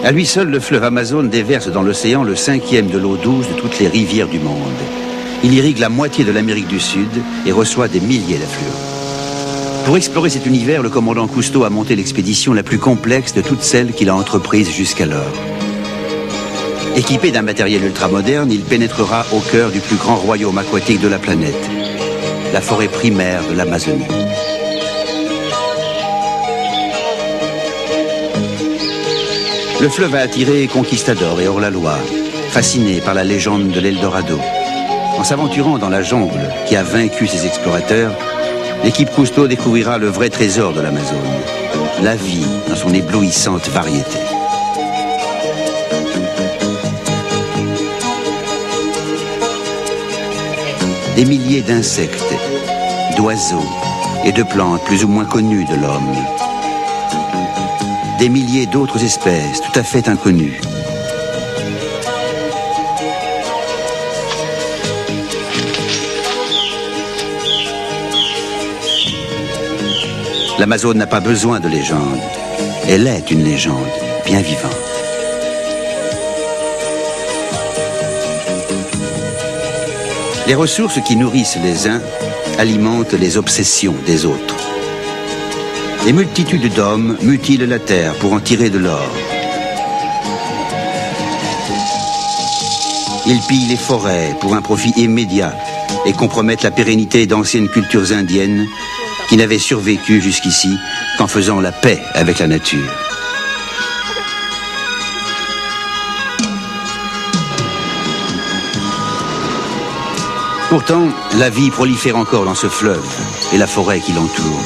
À lui seul, le fleuve Amazone déverse dans l'océan le 5e de l'eau douce de toutes les rivières du monde. Il irrigue la moitié de l'Amérique du Sud et reçoit des milliers d'affluents. Pour explorer cet univers, le commandant Cousteau a monté l'expédition la plus complexe de toutes celles qu'il a entreprises jusqu'alors. Équipé d'un matériel ultramoderne, il pénétrera au cœur du plus grand royaume aquatique de la planète, la forêt primaire de l'Amazonie. Le fleuve a attiré conquistadors et hors-la-loi, fascinés par la légende de l'Eldorado. En s'aventurant dans la jungle qui a vaincu ses explorateurs, l'équipe Cousteau découvrira le vrai trésor de l'Amazone, la vie dans son éblouissante variété. Des milliers d'insectes, d'oiseaux et de plantes plus ou moins connues de l'homme. Des milliers d'autres espèces tout à fait inconnues. L'Amazone n'a pas besoin de légende. Elle est une légende bien vivante. Les ressources qui nourrissent les uns alimentent les obsessions des autres. Des multitudes d'hommes mutilent la terre pour en tirer de l'or. Ils pillent les forêts pour un profit immédiat et compromettent la pérennité d'anciennes cultures indiennes qui n'avaient survécu jusqu'ici qu'en faisant la paix avec la nature. Pourtant, la vie prolifère encore dans ce fleuve et la forêt qui l'entoure.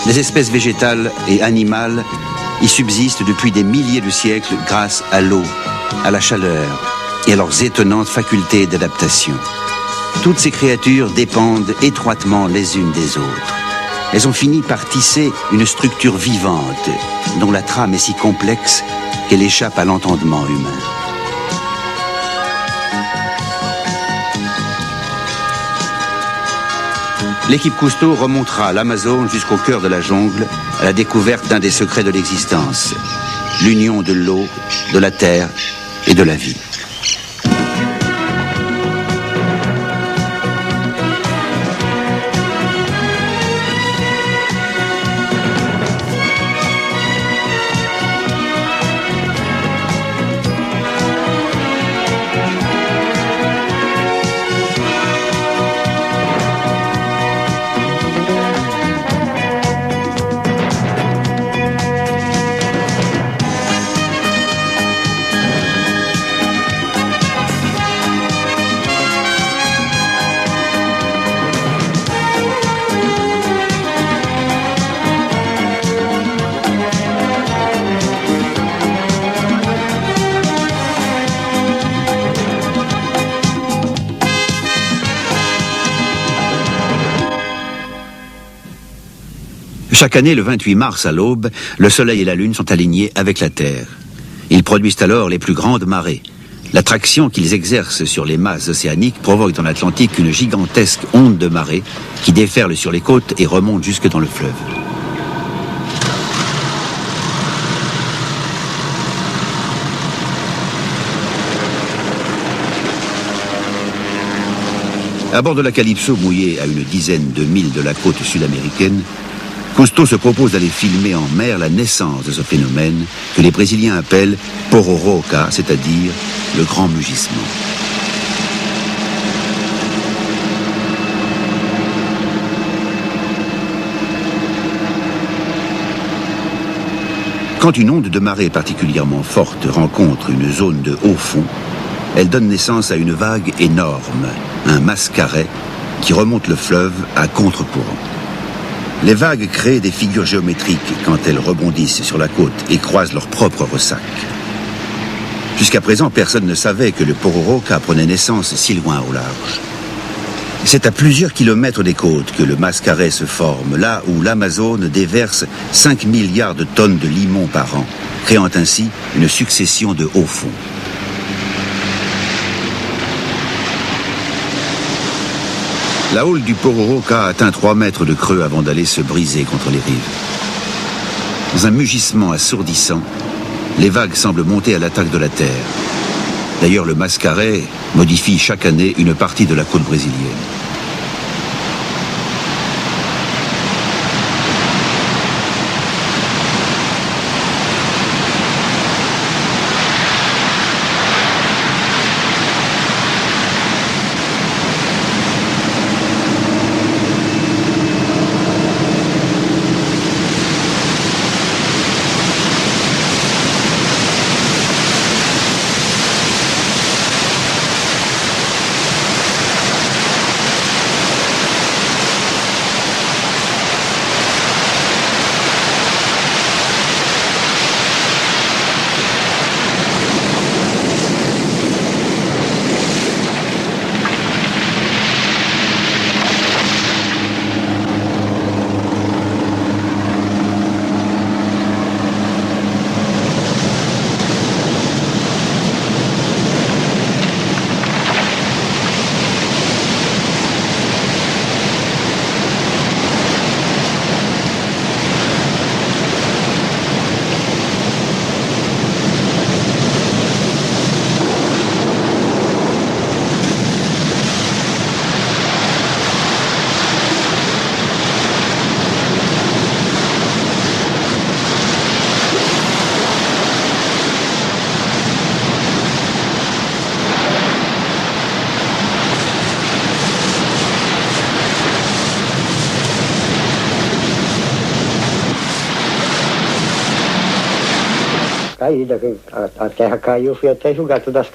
Les espèces végétales et animales y subsistent depuis des milliers de siècles grâce à l'eau, à la chaleur et à leurs étonnantes facultés d'adaptation. Toutes ces créatures dépendent étroitement les unes des autres. Elles ont fini par tisser une structure vivante dont la trame est si complexe qu'elle échappe à l'entendement humain. L'équipe Cousteau remontera l'Amazone jusqu'au cœur de la jungle à la découverte d'un des secrets de l'existence, l'union de l'eau, de la terre et de la vie. Chaque année, le 28 mars à l'aube, le Soleil et la Lune sont alignés avec la Terre. Ils produisent alors les plus grandes marées. L'attraction qu'ils exercent sur les masses océaniques provoque dans l'Atlantique une gigantesque onde de marée qui déferle sur les côtes et remonte jusque dans le fleuve. À bord de la Calypso, mouillée à une dizaine de milles de la côte sud-américaine, Cousteau se propose d'aller filmer en mer la naissance de ce phénomène que les Brésiliens appellent pororoca, c'est-à-dire le grand mugissement. Quand une onde de marée particulièrement forte rencontre une zone de haut fond, elle donne naissance à une vague énorme, un mascaret, qui remonte le fleuve à contre-courant. Les vagues créent des figures géométriques quand elles rebondissent sur la côte et croisent leur propre ressac. Jusqu'à présent, personne ne savait que le pororoca prenait naissance si loin au large. C'est à plusieurs kilomètres des côtes que le mascaret se forme, là où l'Amazone déverse 5 milliards de tonnes de limon par an, créant ainsi une succession de hauts fonds. La houle du pororoca atteint 3 mètres de creux avant d'aller se briser contre les rives. Dans un mugissement assourdissant, Les vagues semblent monter à l'attaque de la terre. D'ailleurs, le Mascaret modifie chaque année une partie de la côte brésilienne.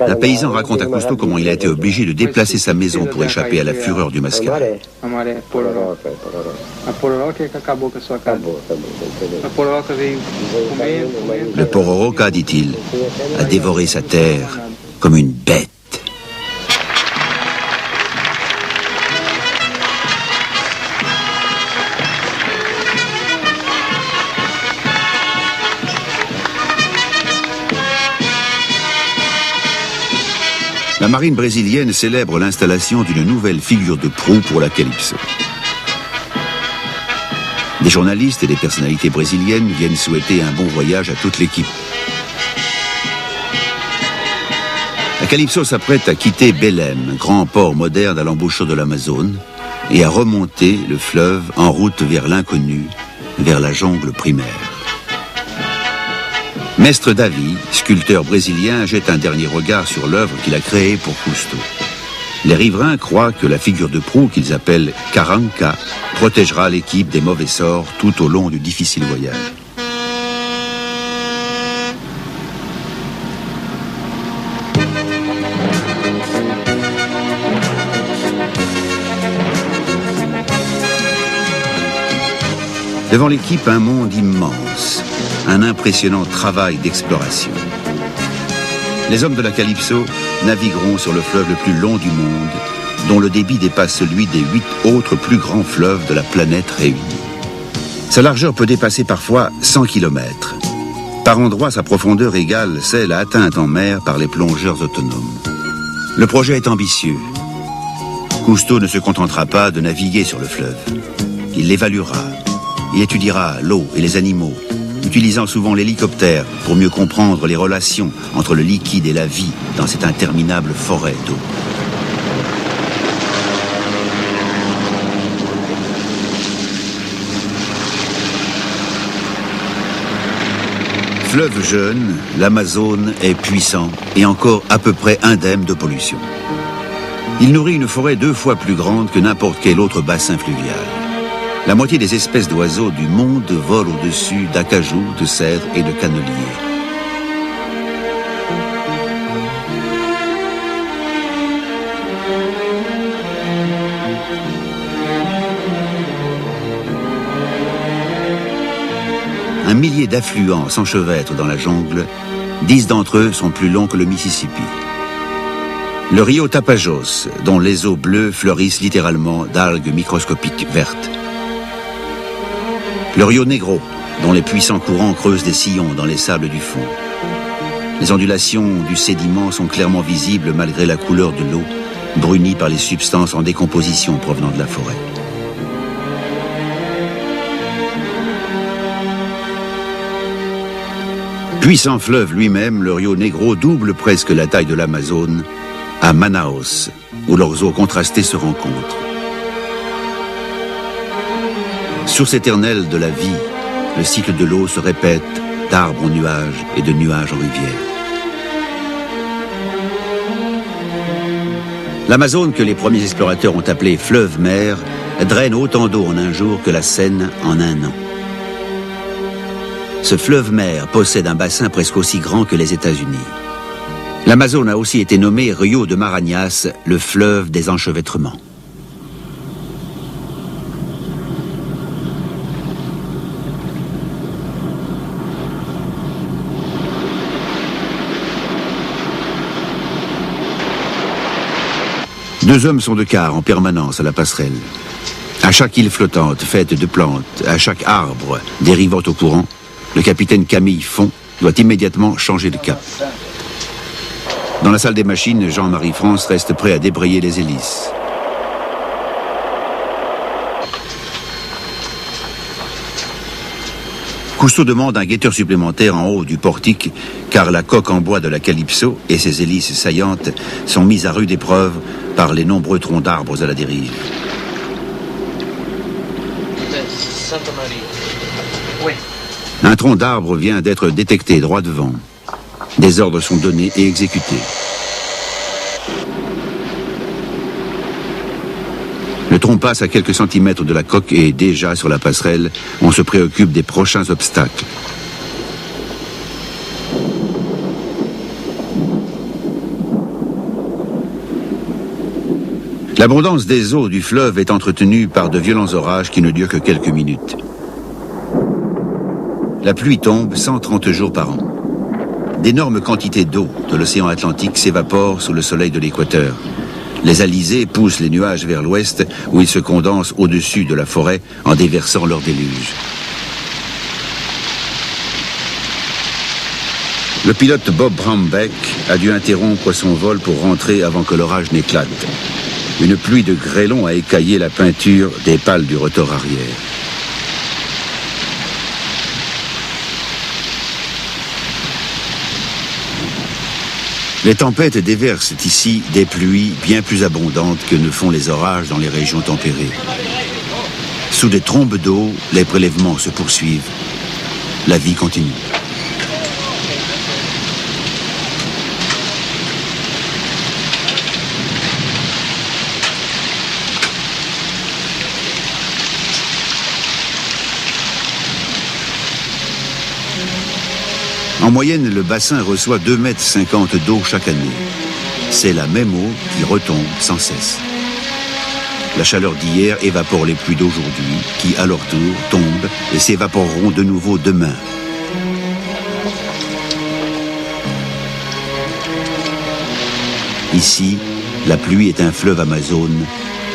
Un paysan raconte à Cousteau comment il a été obligé de déplacer sa maison pour échapper à la fureur du Mascaret. Le Pororoca, dit-il, a dévoré sa terre comme une bête. La marine brésilienne célèbre l'installation d'une nouvelle figure de proue pour la Calypso. Des journalistes et des personnalités brésiliennes viennent souhaiter un bon voyage à toute l'équipe. La Calypso s'apprête à quitter Belém, grand port moderne à l'embouchure de l'Amazone, et à remonter le fleuve en route vers l'inconnu, vers la jungle primaire. Mestre Davi, sculpteur brésilien, jette un dernier regard sur l'œuvre qu'il a créée pour Cousteau. Les riverains croient que la figure de proue qu'ils appellent Carranca protégera l'équipe des mauvais sorts tout au long du difficile voyage. Devant l'équipe, un monde immense, un impressionnant travail d'exploration. Les hommes de la Calypso navigueront sur le fleuve le plus long du monde, dont le débit dépasse celui des 8 autres plus grands fleuves de la planète réunis. Sa largeur peut dépasser parfois 100 km. Par endroits, sa profondeur égale celle atteinte en mer par les plongeurs autonomes. Le projet est ambitieux. Cousteau ne se contentera pas de naviguer sur le fleuve. Il l'évaluera. Il étudiera l'eau et les animaux, utilisant souvent l'hélicoptère pour mieux comprendre les relations entre le liquide et la vie dans cette interminable forêt d'eau. Fleuve jeune, l'Amazone est puissant et encore à peu près indemne de pollution. Il nourrit une forêt 2 fois plus grande que n'importe quel autre bassin fluvial. La moitié des espèces d'oiseaux du monde volent au-dessus d'acajou, de cèdre et de canneliers. Un millier d'affluents s'enchevêtrent dans la jungle. 10 d'entre eux sont plus longs que le Mississippi. Le rio Tapajos, dont les eaux bleues fleurissent littéralement d'algues microscopiques vertes. Le rio Negro, dont les puissants courants creusent des sillons dans les sables du fond. Les ondulations du sédiment sont clairement visibles malgré la couleur de l'eau, brunie par les substances en décomposition provenant de la forêt. Puissant fleuve lui-même, le Rio Negro double presque la taille de l'Amazone à Manaus, où leurs eaux contrastées se rencontrent. Source éternelle de la vie, le cycle de l'eau se répète d'arbre en nuage et de nuage en rivière. L'Amazone, que les premiers explorateurs ont appelé fleuve-mer, draine autant d'eau en un jour que la Seine en un an. Ce fleuve-mer possède un bassin presque aussi grand que les États-Unis. L'Amazone a aussi été nommé Rio de Marañas, le fleuve des enchevêtrements. Deux hommes sont de quart en permanence à la passerelle. À chaque île flottante faite de plantes, à chaque arbre dérivant au courant, le capitaine Camille Font doit immédiatement changer de cap. Dans la salle des machines, Jean-Marie France reste prêt à débrayer les hélices. Cousteau demande un guetteur supplémentaire en haut du portique, car la coque en bois de la Calypso et ses hélices saillantes sont mises à rude épreuve par les nombreux troncs d'arbres à la dérive. Un tronc d'arbre vient d'être détecté droit devant. Des ordres sont donnés et exécutés. Le tronc passe à quelques centimètres de la coque et déjà sur la passerelle, on se préoccupe des prochains obstacles. L'abondance des eaux du fleuve est entretenue par de violents orages qui ne durent que quelques minutes. La pluie tombe 130 jours par an. D'énormes quantités d'eau de l'océan Atlantique s'évaporent sous le soleil de l'équateur. Les alizés poussent les nuages vers l'ouest où ils se condensent au-dessus de la forêt en déversant leur déluge. Le pilote Bob Brambeck a dû interrompre son vol pour rentrer avant que l'orage n'éclate. Une pluie de grêlons a écaillé la peinture des pales du rotor arrière. Les tempêtes déversent ici des pluies bien plus abondantes que ne font les orages dans les régions tempérées. Sous des trombes d'eau, les prélèvements se poursuivent. La vie continue. En moyenne, le bassin reçoit 2,50 mètres d'eau chaque année. C'est la même eau qui retombe sans cesse. La chaleur d'hier évapore les pluies d'aujourd'hui, qui à leur tour tombent et s'évaporeront de nouveau demain. Ici, la pluie est un fleuve Amazone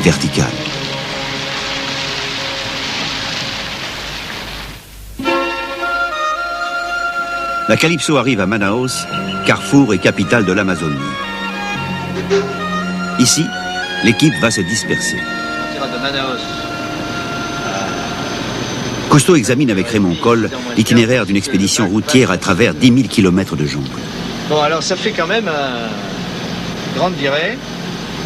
vertical. La Calypso arrive à Manaus, carrefour et capitale de l'Amazonie. Ici, l'équipe va se disperser. Cousteau examine avec Raymond Coll l'itinéraire d'une expédition routière à travers 10 000 km de jungle. Bon, alors ça fait quand même une grande durée.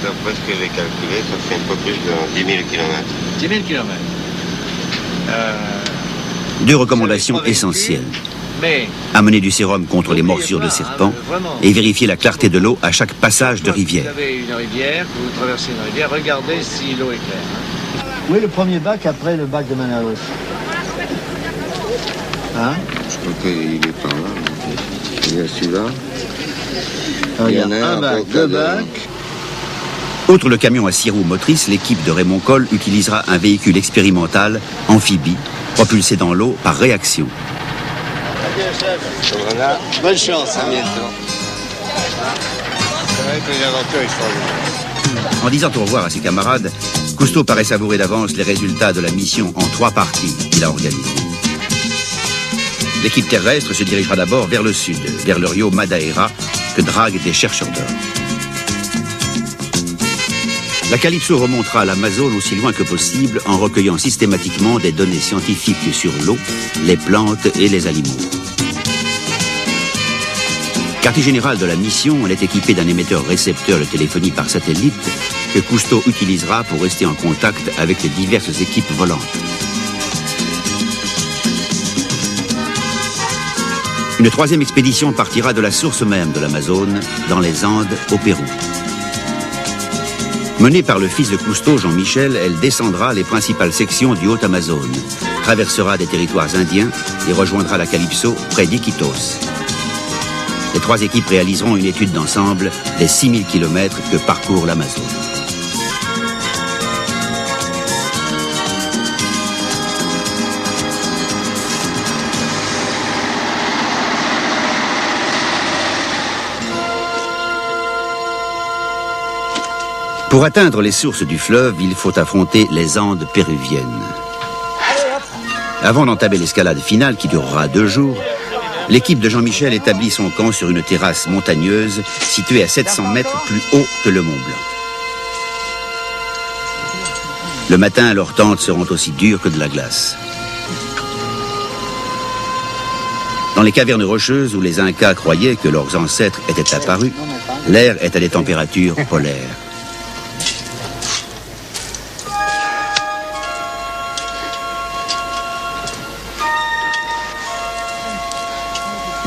D'après ce que j'ai calculé, ça fait un peu plus de 10 000 km. 10 000 km. Deux recommandations essentielles. Amener du sérum contre les morsures de serpents et vérifier la clarté de l'eau à chaque passage de rivière. Vous avez une rivière, vous traversez une rivière, regardez si l'eau est claire. Où est le premier bac après le bac de Manaus? Hein? Je crois qu'il est par là. Il y a celui-là. Il y en a un bac, deux bacs. Outre le camion à 6 roues motrices, l'équipe de Raymond Coll utilisera un véhicule expérimental, amphibie, propulsé dans l'eau par réaction. Voilà. Bonne chance, À bientôt. Ça va être une aventure extraordinaire. En disant au revoir à ses camarades, Cousteau paraît savourer d'avance les résultats de la mission en 3 parties qu'il a organisée. L'équipe terrestre se dirigera d'abord vers le sud, vers le Rio Madeira, que draguent des chercheurs d'or. La Calypso remontera à l'Amazone aussi loin que possible en recueillant systématiquement des données scientifiques sur l'eau, les plantes et les aliments. Quartier général de la mission, elle est équipée d'un émetteur-récepteur de téléphonie par satellite que Cousteau utilisera pour rester en contact avec les diverses équipes volantes. Une troisième expédition partira de la source même de l'Amazone, dans les Andes, au Pérou. Menée par le fils de Cousteau, Jean-Michel, elle descendra les principales sections du Haut-Amazone, traversera des territoires indiens et rejoindra la Calypso près d'Iquitos. Les trois équipes réaliseront une étude d'ensemble des 6000 km que parcourt l'Amazone. Pour atteindre les sources du fleuve, il faut affronter les Andes péruviennes. Avant d'entamer l'escalade finale qui durera 2 jours, l'équipe de Jean-Michel établit son camp sur une terrasse montagneuse située à 700 mètres plus haut que le Mont Blanc. Le matin, leurs tentes seront aussi dures que de la glace. Dans les cavernes rocheuses où les Incas croyaient que leurs ancêtres étaient apparus, l'air est à des températures polaires.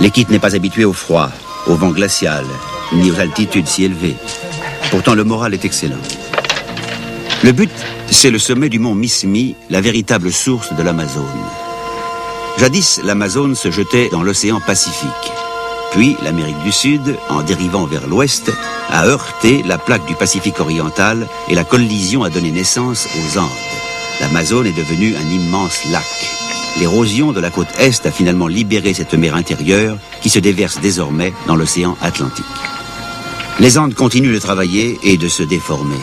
L'équipe n'est pas habituée au froid, au vent glacial, ni aux altitudes si élevées. Pourtant, le moral est excellent. Le but, c'est le sommet du mont Mismi, la véritable source de l'Amazone. Jadis, l'Amazone se jetait dans l'océan Pacifique. Puis, l'Amérique du Sud, en dérivant vers l'ouest, a heurté la plaque du Pacifique oriental et la collision a donné naissance aux Andes. L'Amazone est devenue un immense lac. L'érosion de la côte est a finalement libéré cette mer intérieure qui se déverse désormais dans l'océan Atlantique. Les Andes continuent de travailler et de se déformer.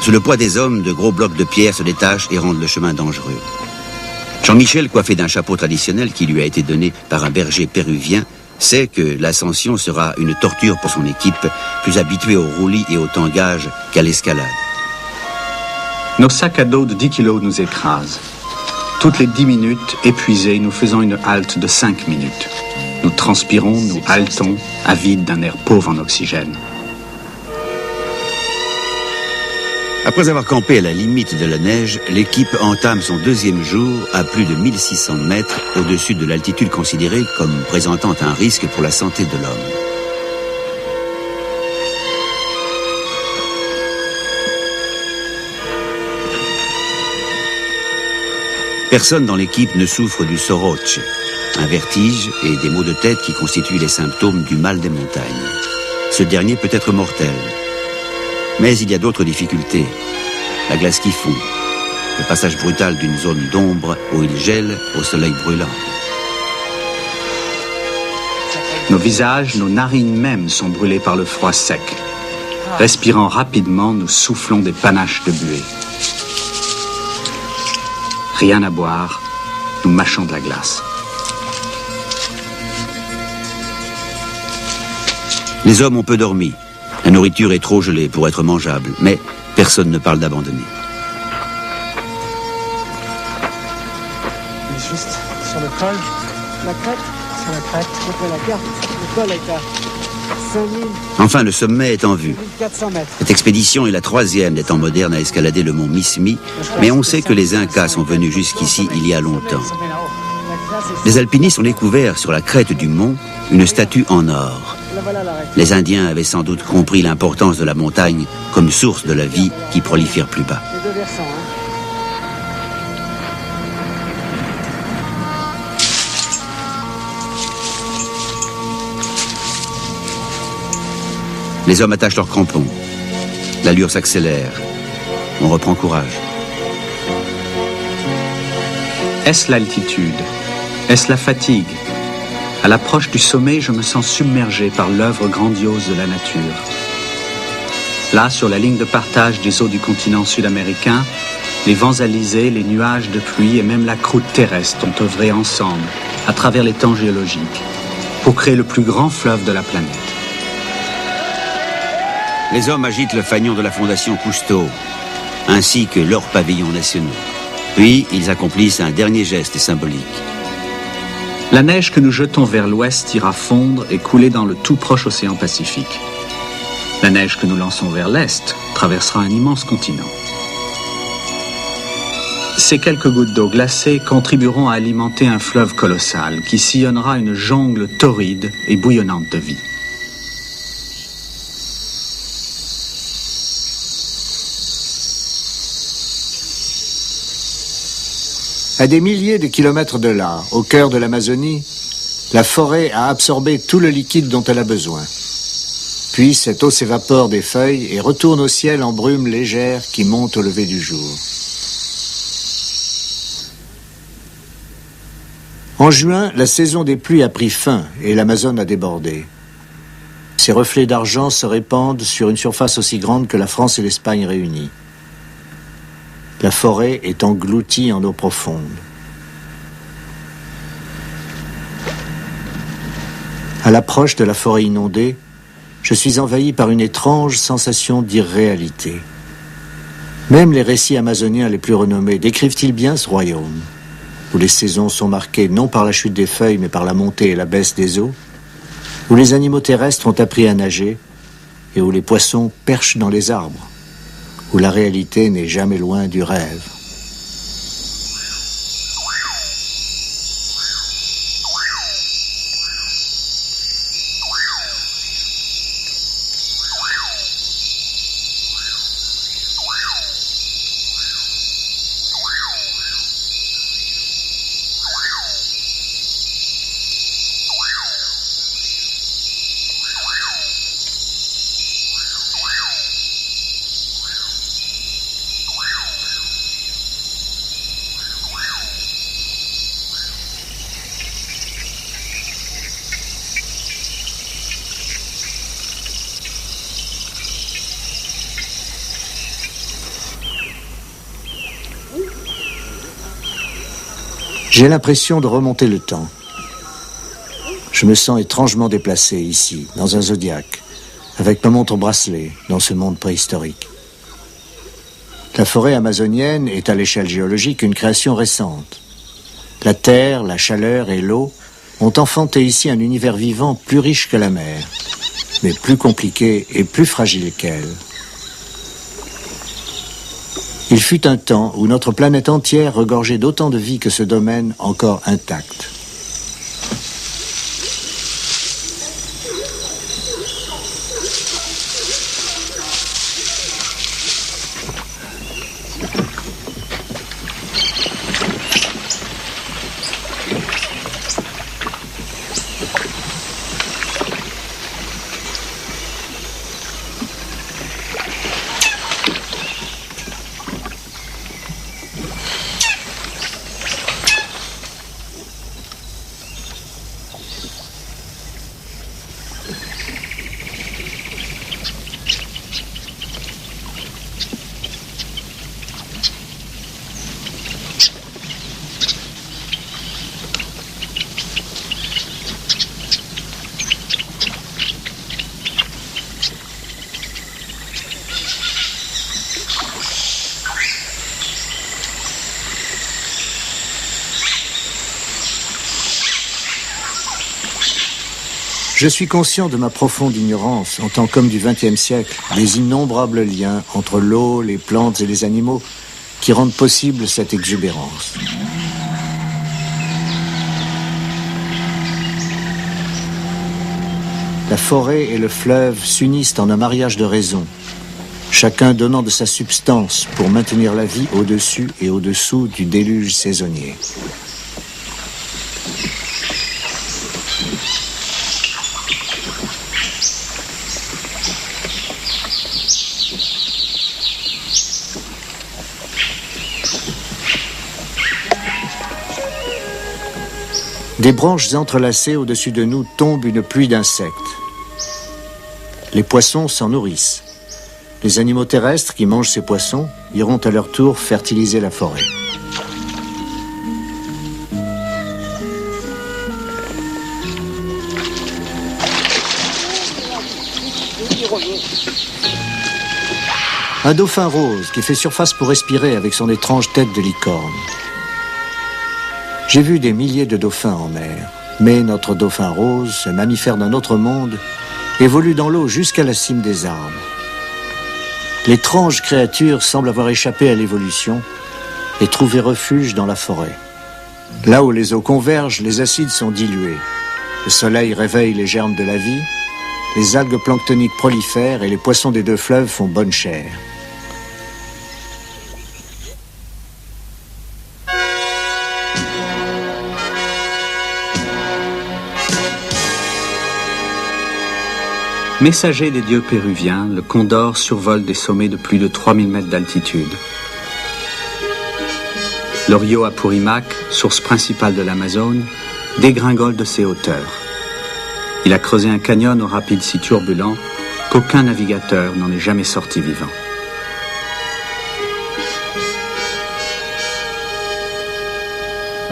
Sous le poids des hommes, de gros blocs de pierre se détachent et rendent le chemin dangereux. Jean-Michel, coiffé d'un chapeau traditionnel qui lui a été donné par un berger péruvien, sait que l'ascension sera une torture pour son équipe, plus habituée au roulis et au tangage qu'à l'escalade. Nos sacs à dos de 10 kilos nous écrasent. Toutes les 10 minutes, épuisés, nous faisons une halte de 5 minutes. Nous transpirons, nous haletons, avides d'un air pauvre en oxygène. Après avoir campé à la limite de la neige, l'équipe entame son 2e jour à plus de 1600 mètres au-dessus de l'altitude considérée comme présentant un risque pour la santé de l'homme. Personne dans l'équipe ne souffre du soroche, un vertige et des maux de tête qui constituent les symptômes du mal des montagnes. Ce dernier peut être mortel. Mais il y a d'autres difficultés. La glace qui fond, le passage brutal d'une zone d'ombre où il gèle au soleil brûlant. Nos visages, nos narines même sont brûlées par le froid sec. Respirant rapidement, nous soufflons des panaches de buée. Rien à boire, nous mâchons de la glace. Les hommes ont peu dormi. La nourriture est trop gelée pour être mangeable, mais personne ne parle d'abandonner. Juste sur le col, la crête, sur la crête, après la carte, le col est à 5000. Enfin, le sommet est en vue. 400 mètres. Cette expédition est la 3e des temps modernes à escalader le mont Mismi, mais on sait que les Incas sont venus jusqu'ici il y a longtemps. Les alpinistes ont découvert sur la crête du mont une statue en or. Les Indiens avaient sans doute compris l'importance de la montagne comme source de la vie qui prolifère plus bas. Les deux versants, hein. Les hommes attachent leurs crampons. L'allure s'accélère. On reprend courage. Est-ce l'altitude? Est-ce la fatigue? À l'approche du sommet, je me sens submergé par l'œuvre grandiose de la nature. Là, sur la ligne de partage des eaux du continent sud-américain, les vents alizés, les nuages de pluie et même la croûte terrestre ont œuvré ensemble, à travers les temps géologiques, pour créer le plus grand fleuve de la planète. Les hommes agitent le fanion de la fondation Cousteau, ainsi que leurs pavillons nationaux. Puis, ils accomplissent un dernier geste symbolique. La neige que nous jetons vers l'ouest ira fondre et couler dans le tout proche océan Pacifique. La neige que nous lançons vers l'est traversera un immense continent. Ces quelques gouttes d'eau glacée contribueront à alimenter un fleuve colossal qui sillonnera une jungle torride et bouillonnante de vie. À des milliers de kilomètres de là, au cœur de l'Amazonie, la forêt a absorbé tout le liquide dont elle a besoin. Puis cette eau s'évapore des feuilles et retourne au ciel en brume légère qui monte au lever du jour. En juin, la saison des pluies a pris fin et l'Amazone a débordé. Ses reflets d'argent se répandent sur une surface aussi grande que la France et l'Espagne réunies. La forêt est engloutie en eau profonde. À l'approche de la forêt inondée, je suis envahi par une étrange sensation d'irréalité. Même les récits amazoniens les plus renommés décrivent-ils bien ce royaume, où les saisons sont marquées non par la chute des feuilles mais par la montée et la baisse des eaux, où les animaux terrestres ont appris à nager et où les poissons perchent dans les arbres, où la réalité n'est jamais loin du rêve. J'ai l'impression de remonter le temps. Je me sens étrangement déplacé ici, dans un zodiaque, avec ma montre bracelet, dans ce monde préhistorique. La forêt amazonienne est à l'échelle géologique une création récente. La terre, la chaleur et l'eau ont enfanté ici un univers vivant plus riche que la mer, mais plus compliqué et plus fragile qu'elle. Il fut un temps où notre planète entière regorgeait d'autant de vie que ce domaine encore intact. Je suis conscient de ma profonde ignorance en tant qu'homme du XXe siècle, des innombrables liens entre l'eau, les plantes et les animaux qui rendent possible cette exubérance. La forêt et le fleuve s'unissent en un mariage de raison, chacun donnant de sa substance pour maintenir la vie au-dessus et au-dessous du déluge saisonnier. Des branches entrelacées au-dessus de nous tombe une pluie d'insectes. Les poissons s'en nourrissent. Les animaux terrestres qui mangent ces poissons iront à leur tour fertiliser la forêt. Un dauphin rose qui fait surface pour respirer avec son étrange tête de licorne. J'ai vu des milliers de dauphins en mer. Mais notre dauphin rose, ce mammifère d'un autre monde, évolue dans l'eau jusqu'à la cime des arbres. L'étrange créature semble avoir échappé à l'évolution et trouver refuge dans la forêt. Là où les eaux convergent, les acides sont dilués. Le soleil réveille les germes de la vie, les algues planctoniques prolifèrent et les poissons des deux fleuves font bonne chère. Messager des dieux péruviens, le Condor survole des sommets de plus de 3000 mètres d'altitude. Le Rio Apurimac, source principale de l'Amazone, dégringole de ses hauteurs. Il a creusé un canyon aux rapides si turbulents qu'aucun navigateur n'en est jamais sorti vivant.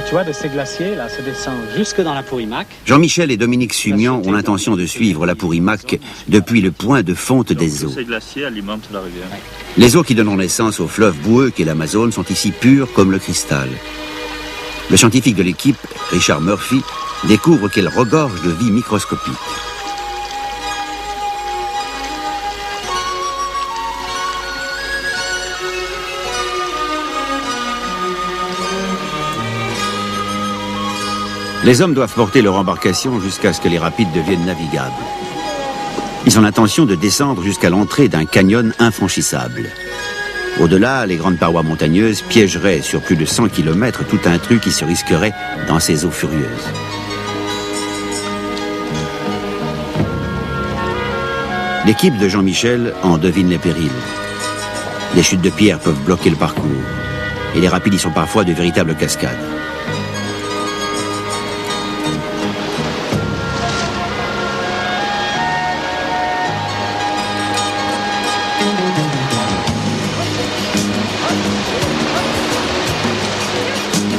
Tu vois, de ces glaciers, là, ça descend jusque dans l'Apurimac. Jean-Michel et Dominique Sumian ont l'intention de suivre l'Apurimac depuis le point de fonte des eaux. Ces glaciers alimentent la rivière. Les eaux qui donneront naissance au fleuve boueux qu'est l'Amazone sont ici pures comme le cristal. Le scientifique de l'équipe, Richard Murphy, découvre qu'elle regorge de vie microscopique. Les hommes doivent porter leur embarcation jusqu'à ce que les rapides deviennent navigables. Ils ont l'intention de descendre jusqu'à l'entrée d'un canyon infranchissable. Au-delà, les grandes parois montagneuses piégeraient sur plus de 100 km tout intrus qui se risquerait dans ces eaux furieuses. L'équipe de Jean-Michel en devine les périls. Les chutes de pierre peuvent bloquer le parcours, et les rapides y sont parfois de véritables cascades.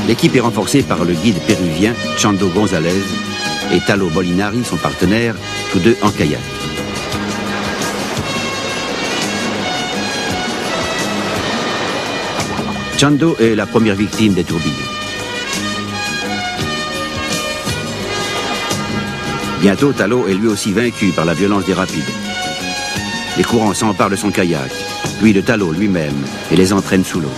L'équipe est renforcée par le guide péruvien Chando González et Talo Molinari, son partenaire, tous deux en kayak. Chando est la première victime des tourbillons. Bientôt, Talo est lui aussi vaincu par la violence des rapides. Les courants s'emparent de son kayak, puis de Talo lui-même, et les entraînent sous l'eau.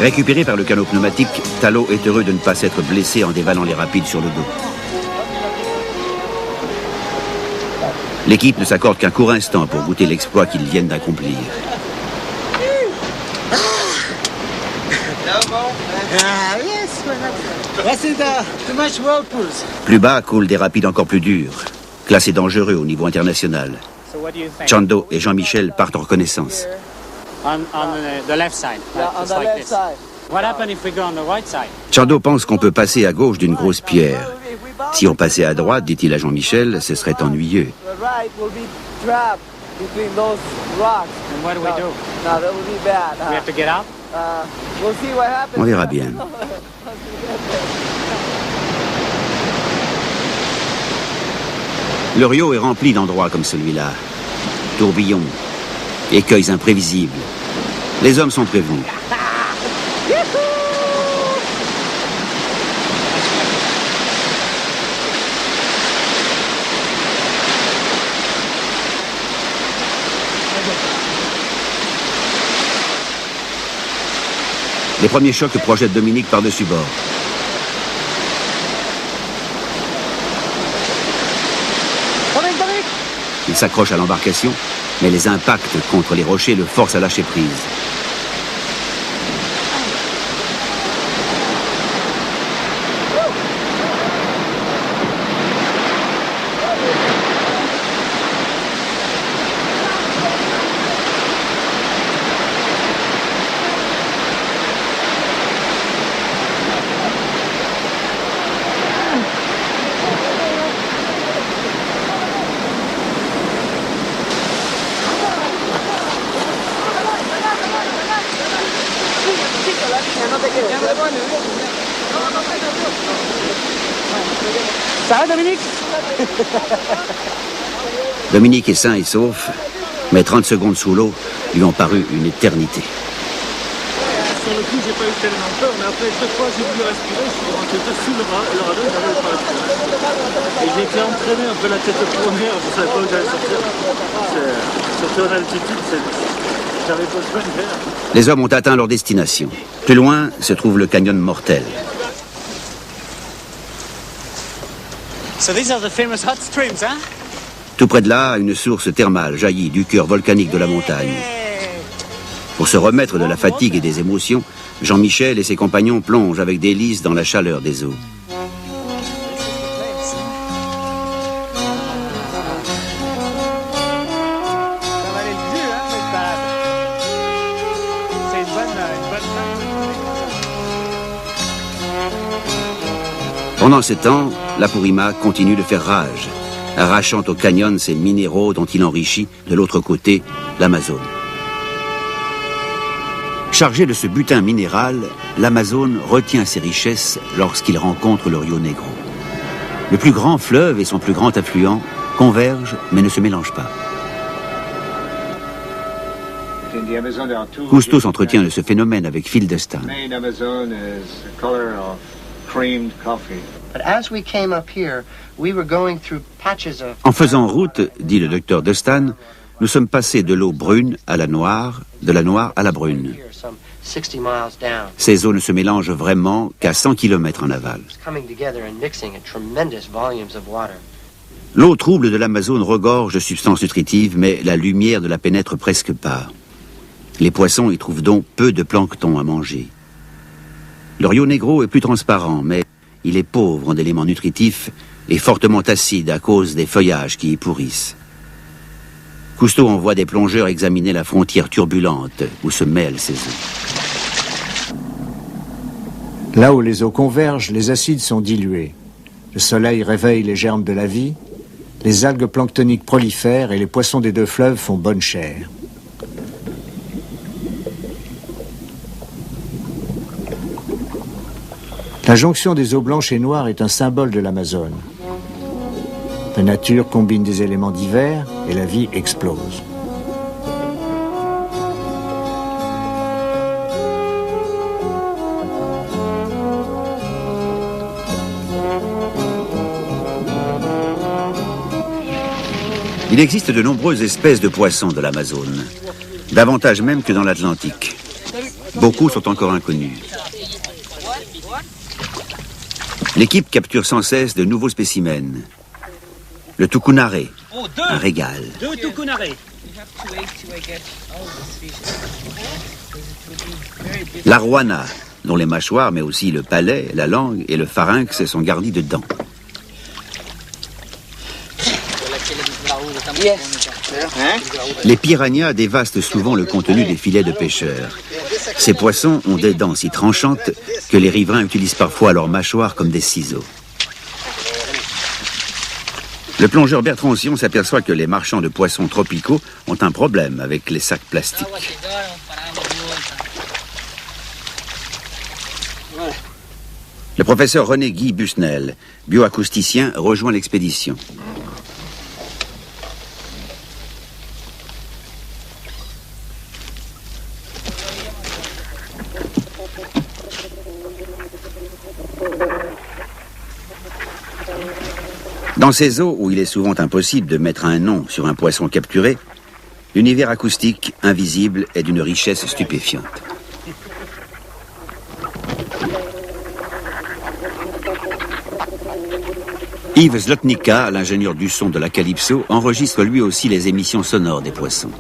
Récupéré par le canot pneumatique, Talo est heureux de ne pas s'être blessé en dévalant les rapides sur le dos. L'équipe ne s'accorde qu'un court instant pour goûter l'exploit qu'ils viennent d'accomplir. Plus bas coulent des rapides encore plus durs, classés dangereux au niveau international. Chando et Jean-Michel partent en reconnaissance. Chando pense qu'on peut passer à gauche d'une grosse pierre. Si on passait à droite, dit-il à Jean-Michel, ce serait ennuyeux. On verra bien. Le Rio est rempli d'endroits comme celui-là. Tourbillons, écueils imprévisibles. Les hommes sont prévenus. Les premiers chocs projettent Dominique par-dessus bord. Il s'accroche à l'embarcation, mais les impacts contre les rochers le forcent à lâcher prise. Ça va, Dominique? Dominique est sain et sauf, mais 30 secondes sous l'eau lui ont paru une éternité. Sur le coup, j'ai pas eu tellement peur, mais après 2 fois, j'ai voulu respirer, je suis rentré sous le radeau, j'avais pas respirer. Et j'ai été entraîné un peu la tête tournée, je savais pas où j'allais sortir. Surtout en altitude, j'avais pas besoin de faire. Les hommes ont atteint leur destination. Plus loin se trouve le canyon mortel. So these are the famous hot streams, hein? Tout près de là, une source thermale jaillit du cœur volcanique de la montagne. Pour se remettre de la fatigue et des émotions, Jean-Michel et ses compagnons plongent avec délice dans la chaleur des eaux. Pendant ce temps, l'Apurima continue de faire rage, arrachant au canyon ces minéraux dont il enrichit, de l'autre côté, l'Amazone. Chargé de ce butin minéral, l'Amazone retient ses richesses lorsqu'il rencontre le Rio Negro. Le plus grand fleuve et son plus grand affluent convergent mais ne se mélangent pas. Cousteau s'entretient de ce phénomène avec Phil Destin. En faisant route, dit le docteur Destan, nous sommes passés de l'eau brune à la noire, de la noire à la brune. Ces eaux ne se mélangent vraiment qu'à 100 km en aval. L'eau trouble de l'Amazone regorge de substances nutritives, mais la lumière ne la pénètre presque pas. Les poissons y trouvent donc peu de plancton à manger. Le Rio Negro est plus transparent, mais il est pauvre en éléments nutritifs et fortement acide à cause des feuillages qui y pourrissent. Cousteau envoie des plongeurs examiner la frontière turbulente où se mêlent ces eaux. Là où les eaux convergent, les acides sont dilués. Le soleil réveille les germes de la vie, les algues planctoniques prolifèrent et les poissons des deux fleuves font bonne chère. La jonction des eaux blanches et noires est un symbole de l'Amazone. La nature combine des éléments divers et la vie explose. Il existe de nombreuses espèces de poissons de l'Amazone, davantage même que dans l'Atlantique. Beaucoup sont encore inconnus. L'équipe capture sans cesse de nouveaux spécimens. Le tucunaré, un régal. 2 tucunarés. L'arowana, dont les mâchoires, mais aussi le palais, la langue et le pharynx sont garnis de dents. Les piranhas dévastent souvent le contenu des filets de pêcheurs. Ces poissons ont des dents si tranchantes que les riverains utilisent parfois leurs mâchoires comme des ciseaux. Le plongeur Bertrand Sion s'aperçoit que les marchands de poissons tropicaux ont un problème avec les sacs plastiques. Le professeur René-Guy Busnel, bioacousticien, rejoint l'expédition. Dans ces eaux où il est souvent impossible de mettre un nom sur un poisson capturé, l'univers acoustique, invisible, est d'une richesse stupéfiante. Yves Zlotnica, l'ingénieur du son de la Calypso, enregistre lui aussi les émissions sonores des poissons.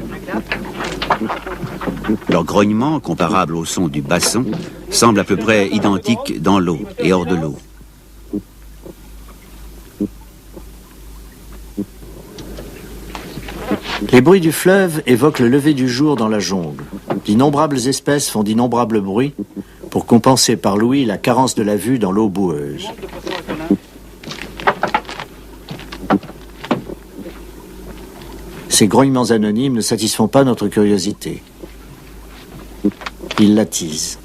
Leur grognement, comparable au son du basson, semble à peu près identique dans l'eau et hors de l'eau. Les bruits du fleuve évoquent le lever du jour dans la jungle. D'innombrables espèces font d'innombrables bruits pour compenser par l'ouïe la carence de la vue dans l'eau boueuse. Ces grognements anonymes ne satisfont pas notre curiosité. Ils l'attisent.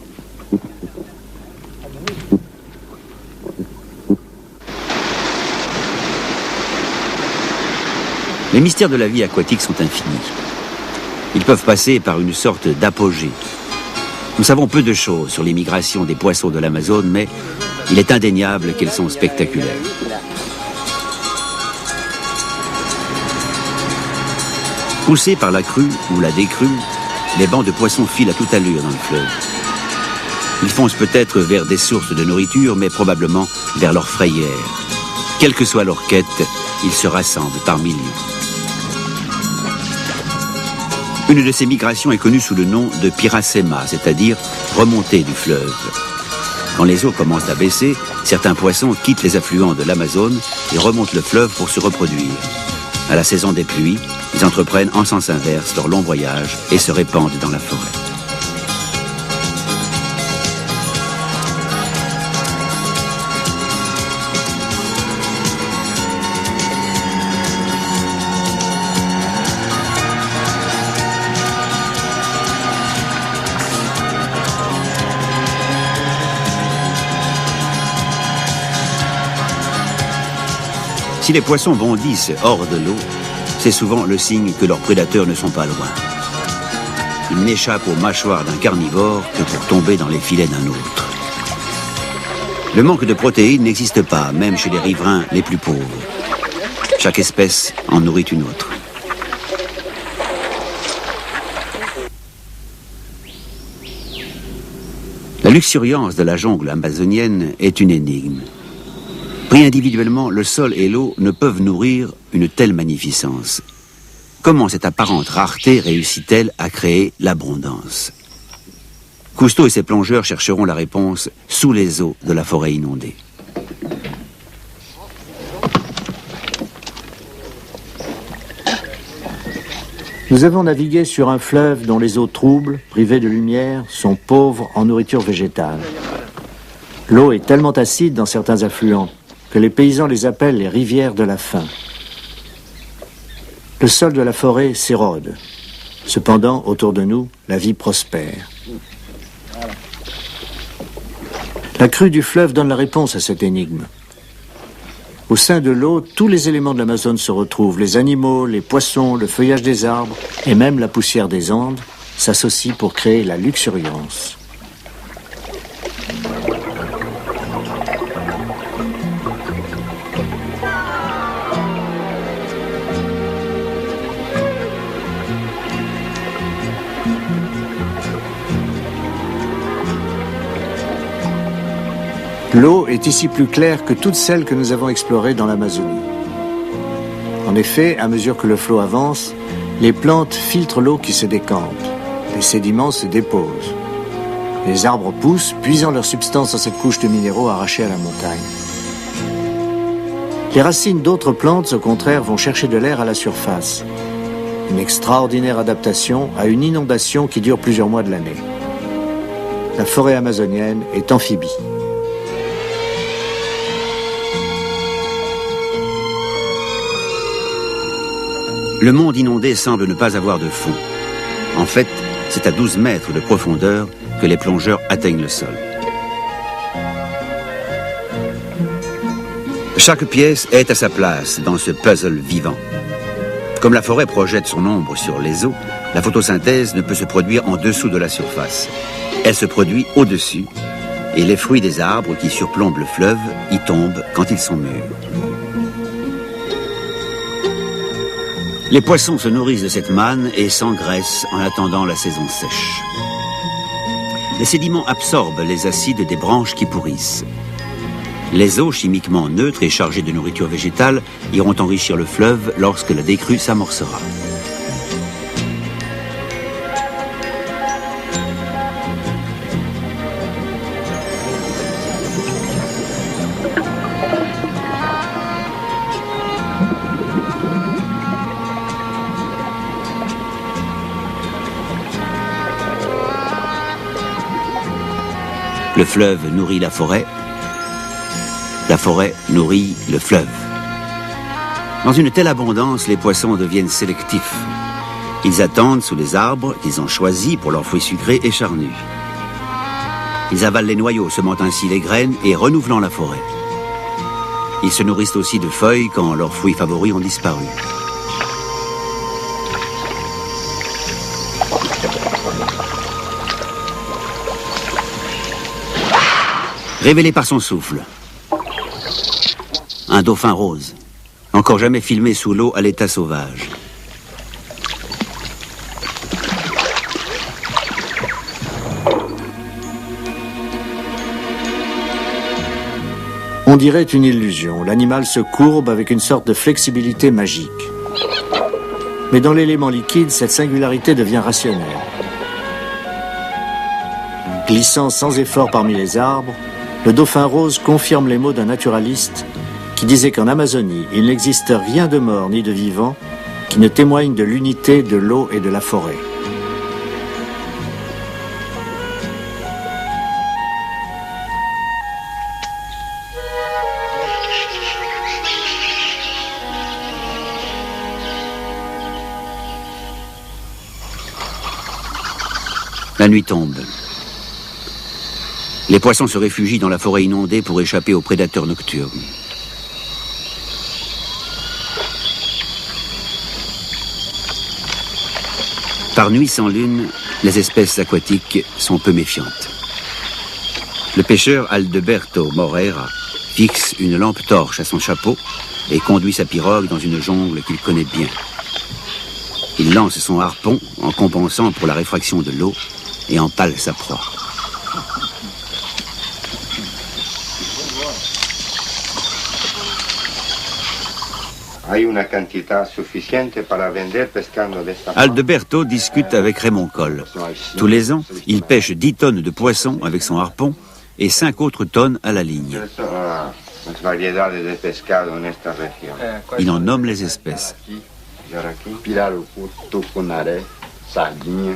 Les mystères de la vie aquatique sont infinis. Ils peuvent passer par une sorte d'apogée. Nous savons peu de choses sur les migrations des poissons de l'Amazone, mais il est indéniable qu'elles sont spectaculaires. Poussés par la crue ou la décrue, les bancs de poissons filent à toute allure dans le fleuve. Ils foncent peut-être vers des sources de nourriture, mais probablement vers leur frayère. Quelle que soit leur quête, ils se rassemblent par millions. Une de ces migrations est connue sous le nom de piracema, c'est-à-dire remontée du fleuve. Quand les eaux commencent à baisser, certains poissons quittent les affluents de l'Amazone et remontent le fleuve pour se reproduire. À la saison des pluies, ils entreprennent en sens inverse leur long voyage et se répandent dans la forêt. Si les poissons bondissent hors de l'eau, c'est souvent le signe que leurs prédateurs ne sont pas loin. Ils n'échappent aux mâchoires d'un carnivore que pour tomber dans les filets d'un autre. Le manque de protéines n'existe pas, même chez les riverains les plus pauvres. Chaque espèce en nourrit une autre. La luxuriance de la jungle amazonienne est une énigme. Pris individuellement, le sol et l'eau ne peuvent nourrir une telle magnificence. Comment cette apparente rareté réussit-elle à créer l'abondance? Cousteau et ses plongeurs chercheront la réponse sous les eaux de la forêt inondée. Nous avons navigué sur un fleuve dont les eaux troubles, privées de lumière, sont pauvres en nourriture végétale. L'eau est tellement acide dans certains affluents que les paysans les appellent les rivières de la faim. Le sol de la forêt s'érode. Cependant, autour de nous, la vie prospère. La crue du fleuve donne la réponse à cette énigme. Au sein de l'eau, tous les éléments de l'Amazone se retrouvent. Les animaux, les poissons, le feuillage des arbres et même la poussière des Andes s'associent pour créer la luxuriance. L'eau est ici plus claire que toutes celles que nous avons explorées dans l'Amazonie. En effet, à mesure que le flot avance, les plantes filtrent l'eau qui se décante. Les sédiments se déposent. Les arbres poussent, puisant leur substance dans cette couche de minéraux arrachés à la montagne. Les racines d'autres plantes, au contraire, vont chercher de l'air à la surface. Une extraordinaire adaptation à une inondation qui dure plusieurs mois de l'année. La forêt amazonienne est amphibie. Le monde inondé semble ne pas avoir de fond. En fait, c'est à 12 mètres de profondeur que les plongeurs atteignent le sol. Chaque pièce est à sa place dans ce puzzle vivant. Comme la forêt projette son ombre sur les eaux, la photosynthèse ne peut se produire en dessous de la surface. Elle se produit au-dessus, et les fruits des arbres qui surplombent le fleuve y tombent quand ils sont mûrs. Les poissons se nourrissent de cette manne et s'engraissent en attendant la saison sèche. Les sédiments absorbent les acides des branches qui pourrissent. Les eaux chimiquement neutres et chargées de nourriture végétale iront enrichir le fleuve lorsque la décrue s'amorcera. Le fleuve nourrit la forêt nourrit le fleuve. Dans une telle abondance, les poissons deviennent sélectifs. Ils attendent sous les arbres qu'ils ont choisis pour leurs fruits sucrés et charnus. Ils avalent les noyaux, semant ainsi les graines et renouvelant la forêt. Ils se nourrissent aussi de feuilles quand leurs fruits favoris ont disparu. Révélé par son souffle. Un dauphin rose, encore jamais filmé sous l'eau à l'état sauvage. On dirait une illusion. L'animal se courbe avec une sorte de flexibilité magique. Mais dans l'élément liquide, cette singularité devient rationnelle. Glissant sans effort parmi les arbres, le dauphin rose confirme les mots d'un naturaliste qui disait qu'en Amazonie, il n'existe rien de mort ni de vivant qui ne témoigne de l'unité de l'eau et de la forêt. La nuit tombe. Les poissons se réfugient dans la forêt inondée pour échapper aux prédateurs nocturnes. Par nuit sans lune, les espèces aquatiques sont peu méfiantes. Le pêcheur Aldeberto Moreira fixe une lampe torche à son chapeau et conduit sa pirogue dans une jungle qu'il connaît bien. Il lance son harpon en compensant pour la réfraction de l'eau et empale sa proie. Aldeberto discute avec Raymond Coll. Tous les ans, il pêche 10 tonnes de poissons avec son harpon et 5 autres tonnes à la ligne. Il en nomme les espèces. Pirarucu, tucunaré, sardinha,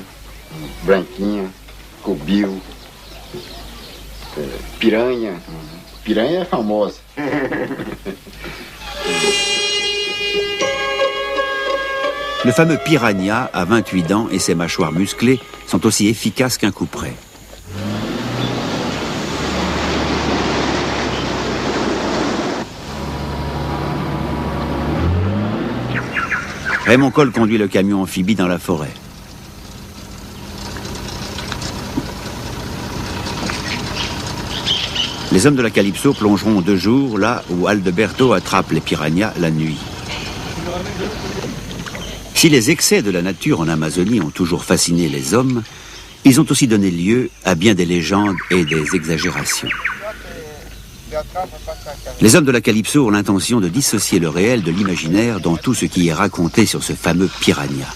branquinha, cubil, piranha. Piranha é famosa. Le fameux piranha a 28 dents et ses mâchoires musclées sont aussi efficaces qu'un couperet. Raymond Coll conduit le camion amphibie dans la forêt. Les hommes de la Calypso plongeront 2 jours là où Aldeberto attrape les piranhas la nuit. Si les excès de la nature en Amazonie ont toujours fasciné les hommes, ils ont aussi donné lieu à bien des légendes et des exagérations. Les hommes de la Calypso ont l'intention de dissocier le réel de l'imaginaire dans tout ce qui est raconté sur ce fameux piranha.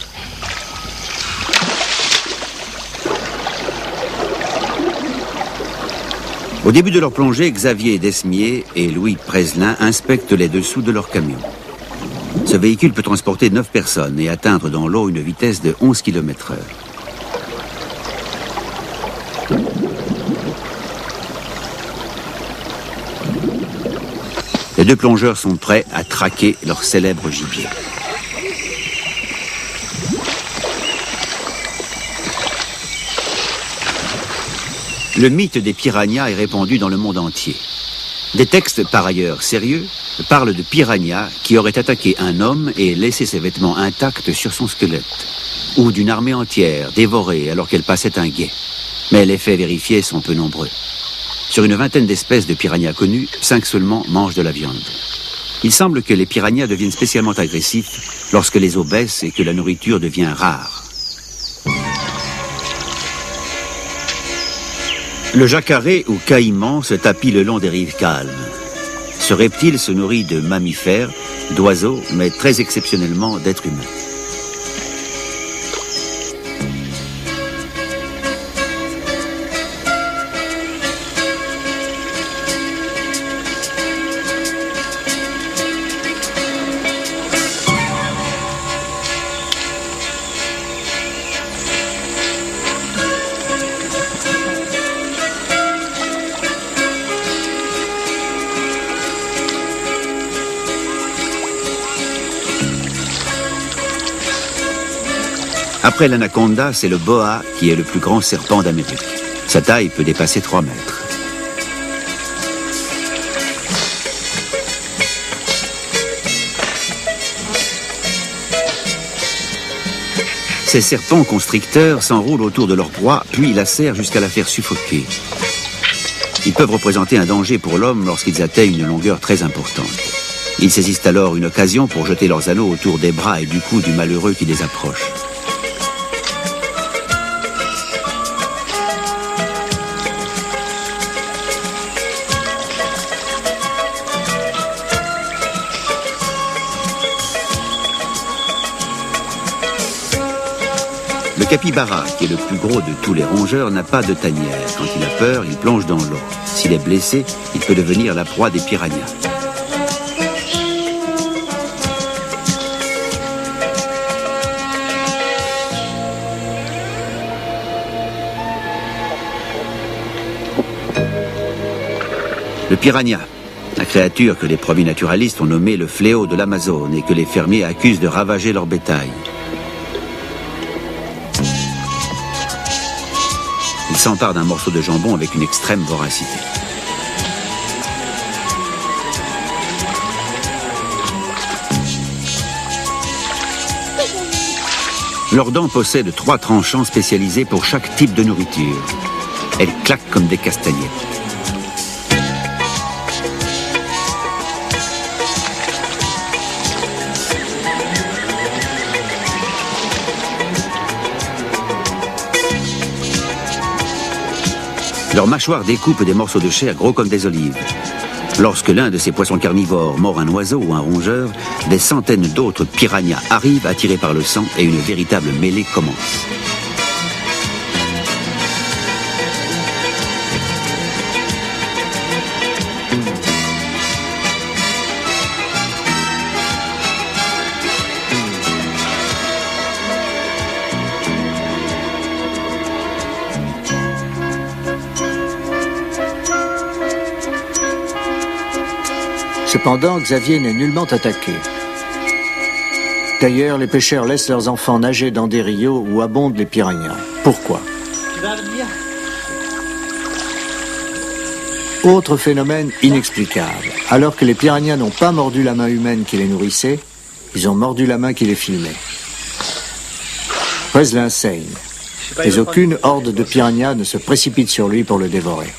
Au début de leur plongée, Xavier Desmier et Louis Preslin inspectent les dessous de leur camion. Ce véhicule peut transporter 9 personnes et atteindre dans l'eau une vitesse de 11 km/h. Les 2 plongeurs sont prêts à traquer leur célèbre gibier. Le mythe des piranhas est répandu dans le monde entier. Des textes, par ailleurs sérieux, parlent de piranhas qui auraient attaqué un homme et laissé ses vêtements intacts sur son squelette, ou d'une armée entière dévorée alors qu'elle passait un gué. Mais les faits vérifiés sont peu nombreux. Sur une vingtaine d'espèces de piranhas connues, 5 seulement mangent de la viande. Il semble que les piranhas deviennent spécialement agressifs lorsque les eaux baissent et que la nourriture devient rare. Le jacaré ou caïman se tapit le long des rives calmes. Ce reptile se nourrit de mammifères, d'oiseaux, mais très exceptionnellement d'êtres humains. Après l'anaconda, c'est le boa qui est le plus grand serpent d'Amérique. Sa taille peut dépasser 3 mètres. Ces serpents constricteurs s'enroulent autour de leur proie, puis la serrent jusqu'à la faire suffoquer. Ils peuvent représenter un danger pour l'homme lorsqu'ils atteignent une longueur très importante. Ils saisissent alors une occasion pour jeter leurs anneaux autour des bras et du cou du malheureux qui les approche. Le capybara, qui est le plus gros de tous les rongeurs, n'a pas de tanière. Quand il a peur, il plonge dans l'eau. S'il est blessé, il peut devenir la proie des piranhas. Le piranha, la créature que les premiers naturalistes ont nommée le fléau de l'Amazone et que les fermiers accusent de ravager leur bétail. Il s'empare d'un morceau de jambon avec une extrême voracité. Leurs dents possèdent 3 tranchants spécialisés pour chaque type de nourriture. Elles claquent comme des castagnettes. Leur mâchoire découpe des morceaux de chair gros comme des olives. Lorsque l'un de ces poissons carnivores mord un oiseau ou un rongeur, des centaines d'autres piranhas arrivent attirés par le sang et une véritable mêlée commence. Cependant, Xavier n'est nullement attaqué. D'ailleurs, les pêcheurs laissent leurs enfants nager dans des rios où abondent les piranhas. Pourquoi? Autre phénomène inexplicable. Alors que les piranhas n'ont pas mordu la main humaine qui les nourrissait, ils ont mordu la main qui les filmait. Breslin saigne. Mais aucune horde de piranhas ne se précipite sur lui pour le dévorer.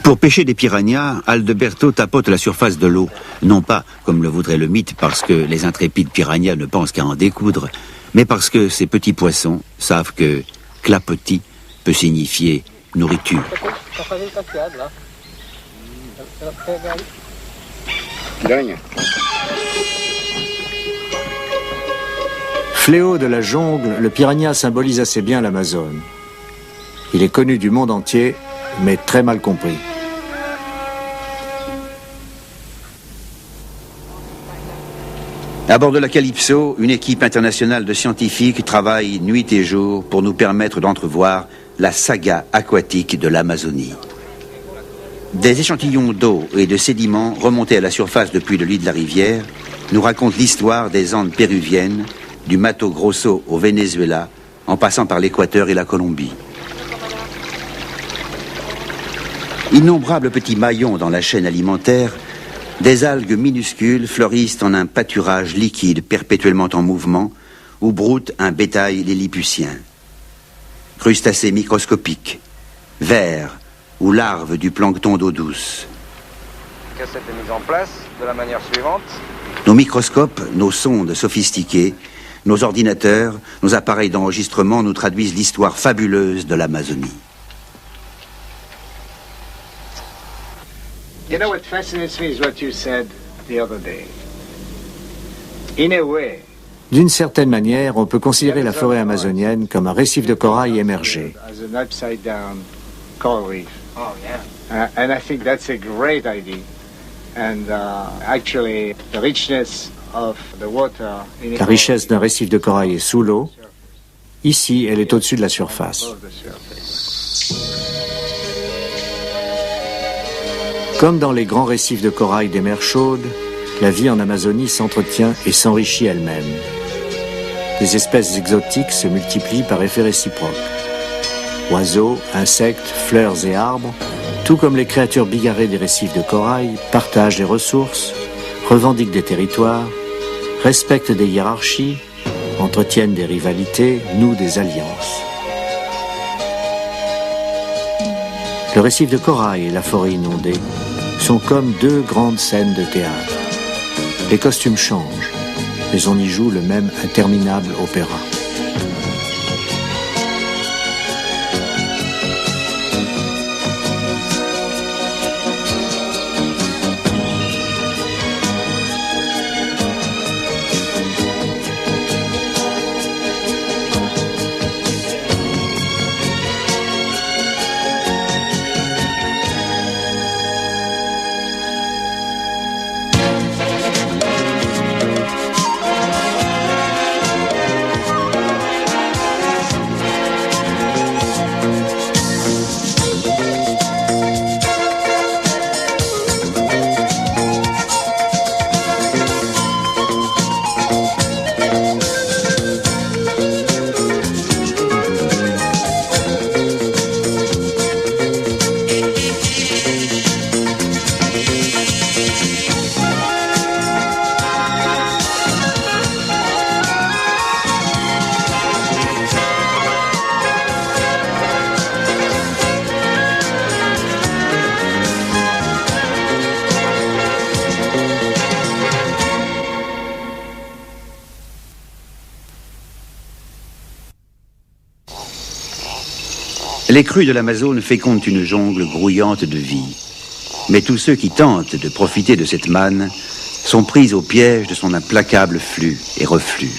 Pour pêcher des piranhas, Aldeberto tapote la surface de l'eau. Non pas, comme le voudrait le mythe, parce que les intrépides piranhas ne pensent qu'à en découdre, mais parce que ces petits poissons savent que clapotis peut signifier nourriture. Fléau de la jungle, le piranha symbolise assez bien l'Amazone. Il est connu du monde entier, mais très mal compris. À bord de la Calypso, une équipe internationale de scientifiques travaille nuit et jour pour nous permettre d'entrevoir la saga aquatique de l'Amazonie. Des échantillons d'eau et de sédiments remontés à la surface depuis le lit de la rivière nous racontent l'histoire des Andes péruviennes, du Mato Grosso au Venezuela, en passant par l'Équateur et la Colombie. Innombrables petits maillons dans la chaîne alimentaire, des algues minuscules fleurissent en un pâturage liquide perpétuellement en mouvement, où broute un bétail lilliputien. Crustacés microscopiques, vers ou larves du plancton d'eau douce. La cassette est mise en place de la manière suivante. Nos microscopes, nos sondes sophistiquées, nos ordinateurs, nos appareils d'enregistrement nous traduisent l'histoire fabuleuse de l'Amazonie. You know what fascinates me is what you said the other day. In a way, d'une certaine manière, on peut considérer la forêt amazonienne comme un récif de corail émergé. As an upside-down coral reef. Oh yeah. And I think that's a great idea. And actually, the richness of the water. La richesse d'un récif de corail est sous l'eau. Ici, elle est au-dessus de la surface. Comme dans les grands récifs de corail des mers chaudes, la vie en Amazonie s'entretient et s'enrichit elle-même. Les espèces exotiques se multiplient par effet réciproque. Oiseaux, insectes, fleurs et arbres, tout comme les créatures bigarrées des récifs de corail, partagent les ressources, revendiquent des territoires, respectent des hiérarchies, entretiennent des rivalités, nouent des alliances. Le récif de corail et la forêt inondée sont comme deux grandes scènes de théâtre. Les costumes changent, mais on y joue le même interminable opéra. Les crues de l'Amazone fécondent une jungle grouillante de vie. Mais tous ceux qui tentent de profiter de cette manne sont pris au piège de son implacable flux et reflux.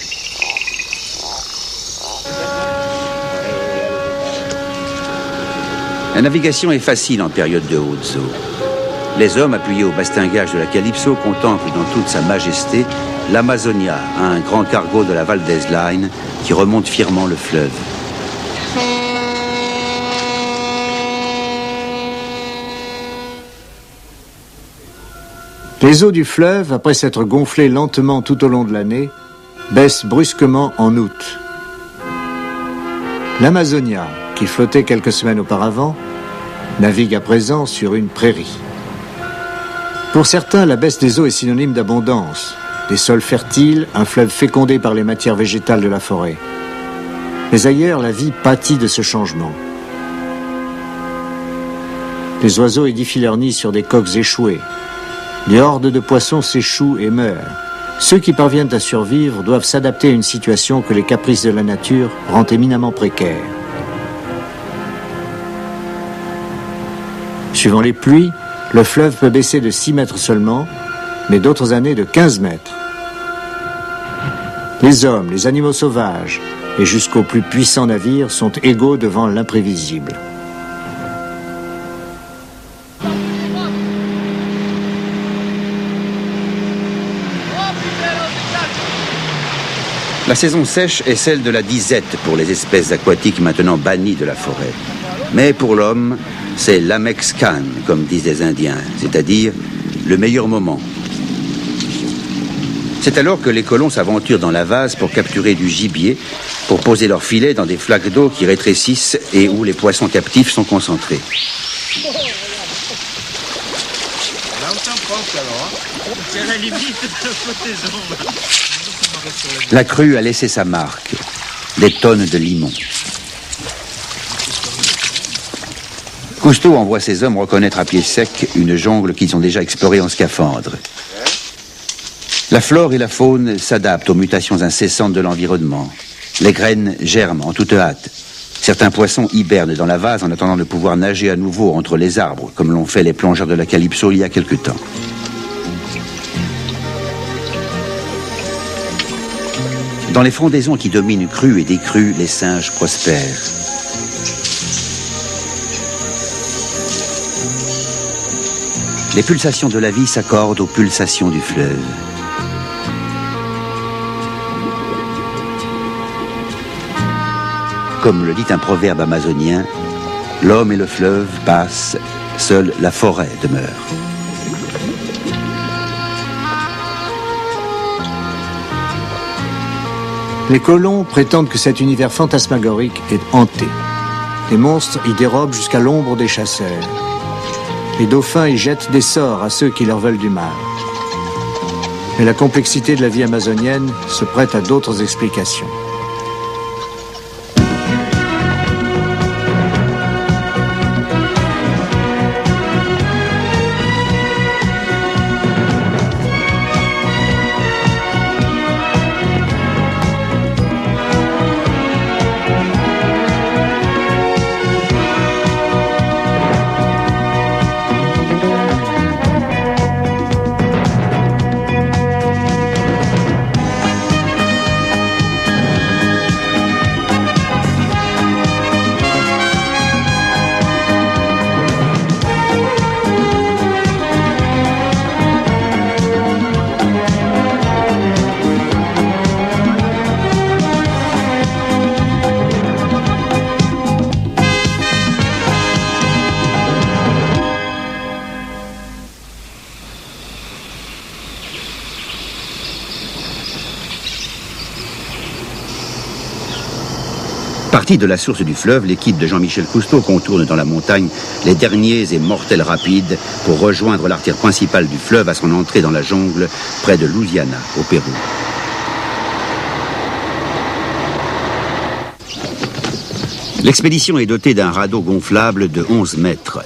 La navigation est facile en période de hautes eaux. Les hommes appuyés au bastingage de la Calypso contemplent dans toute sa majesté l'Amazonia, un grand cargo de la Valdez Line qui remonte fièrement le fleuve. Les eaux du fleuve, après s'être gonflées lentement tout au long de l'année, baissent brusquement en août. L'Amazonia, qui flottait quelques semaines auparavant, navigue à présent sur une prairie. Pour certains, la baisse des eaux est synonyme d'abondance, des sols fertiles, un fleuve fécondé par les matières végétales de la forêt. Mais ailleurs, la vie pâtit de ce changement. Les oiseaux édifient leur nid sur des coques échouées. Les hordes de poissons s'échouent et meurent. Ceux qui parviennent à survivre doivent s'adapter à une situation que les caprices de la nature rendent éminemment précaire. Suivant les pluies, le fleuve peut baisser de 6 mètres seulement, mais d'autres années de 15 mètres. Les hommes, les animaux sauvages et jusqu'aux plus puissants navires sont égaux devant l'imprévisible. La saison sèche est celle de la disette pour les espèces aquatiques maintenant bannies de la forêt. Mais pour l'homme, c'est l'Amex Can, comme disent les Indiens, c'est-à-dire le meilleur moment. C'est alors que les colons s'aventurent dans la vase pour capturer du gibier, pour poser leurs filets dans des flaques d'eau qui rétrécissent et où les poissons captifs sont concentrés. C'est la limite de la flottaison. La crue a laissé sa marque, des tonnes de limon. Cousteau envoie ses hommes reconnaître à pied sec une jungle qu'ils ont déjà explorée en scaphandre. La flore et la faune s'adaptent aux mutations incessantes de l'environnement. Les graines germent en toute hâte. Certains poissons hibernent dans la vase en attendant de pouvoir nager à nouveau entre les arbres, comme l'ont fait les plongeurs de la Calypso il y a quelque temps. Dans les frondaisons qui dominent crues et décrues, les singes prospèrent. Les pulsations de la vie s'accordent aux pulsations du fleuve. Comme le dit un proverbe amazonien, l'homme et le fleuve passent, seule la forêt demeure. Les colons prétendent que cet univers fantasmagorique est hanté. Les monstres y dérobent jusqu'à l'ombre des chasseurs. Les dauphins y jettent des sorts à ceux qui leur veulent du mal. Mais la complexité de la vie amazonienne se prête à d'autres explications. Parti de la source du fleuve, l'équipe de Jean-Michel Cousteau contourne dans la montagne les derniers et mortels rapides pour rejoindre l'artère principale du fleuve à son entrée dans la jungle près de Louisiana, au Pérou. L'expédition est dotée d'un radeau gonflable de 11 mètres.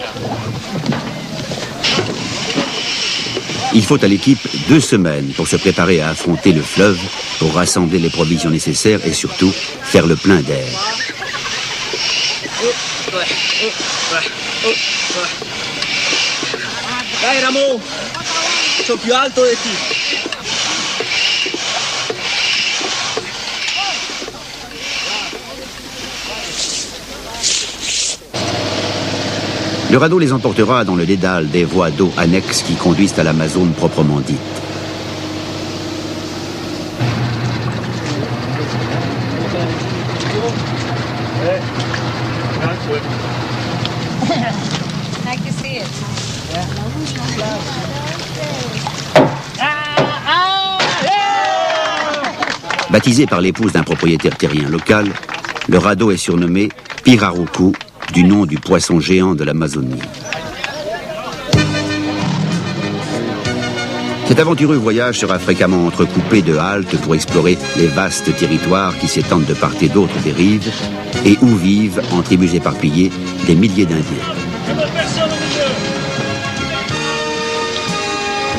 Il faut à l'équipe 2 semaines pour se préparer à affronter le fleuve, pour rassembler les provisions nécessaires et surtout faire le plein d'air. Dai Ramon, sono più alto di te. Le radeau les emportera dans le dédale des voies d'eau annexes qui conduisent à l'Amazone proprement dite. Like to see it. Baptisé par l'épouse d'un propriétaire terrien local, le radeau est surnommé Pirarucu, du nom du poisson géant de l'Amazonie. Cet aventureux voyage sera fréquemment entrecoupé de haltes pour explorer les vastes territoires qui s'étendent de part et d'autre des rives et où vivent, en tribus éparpillées, des milliers d'Indiens.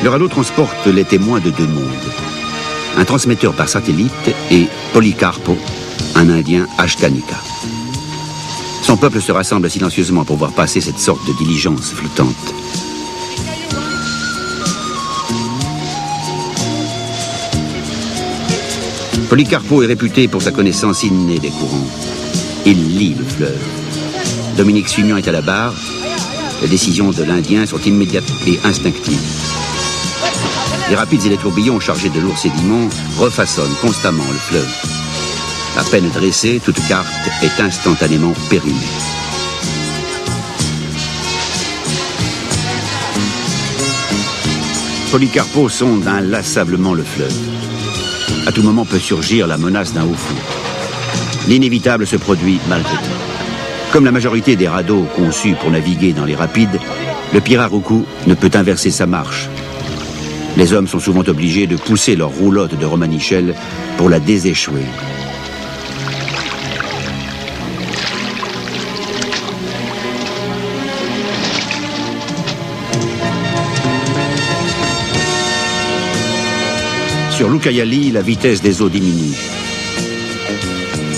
Le radeau transporte les témoins de 2 mondes. Un transmetteur par satellite et Policarpo, un Indien Ashtanika. Son peuple se rassemble silencieusement pour voir passer cette sorte de diligence flottante. Policarpo est réputé pour sa connaissance innée des courants. Il lit le fleuve. Dominique Sumian est à la barre. Les décisions de l'Indien sont immédiates et instinctives. Les rapides et les tourbillons chargés de lourds sédiments refaçonnent constamment le fleuve. À peine dressée, toute carte est instantanément périmée. Policarpo sonde inlassablement le fleuve. À tout moment peut surgir la menace d'un haut fond. L'inévitable se produit malgré tout. Comme la majorité des radeaux conçus pour naviguer dans les rapides, le Pirarucu ne peut inverser sa marche. Les hommes sont souvent obligés de pousser leur roulotte de romanichel pour la déséchouer. Sur l'Ucayali, la vitesse des eaux diminue.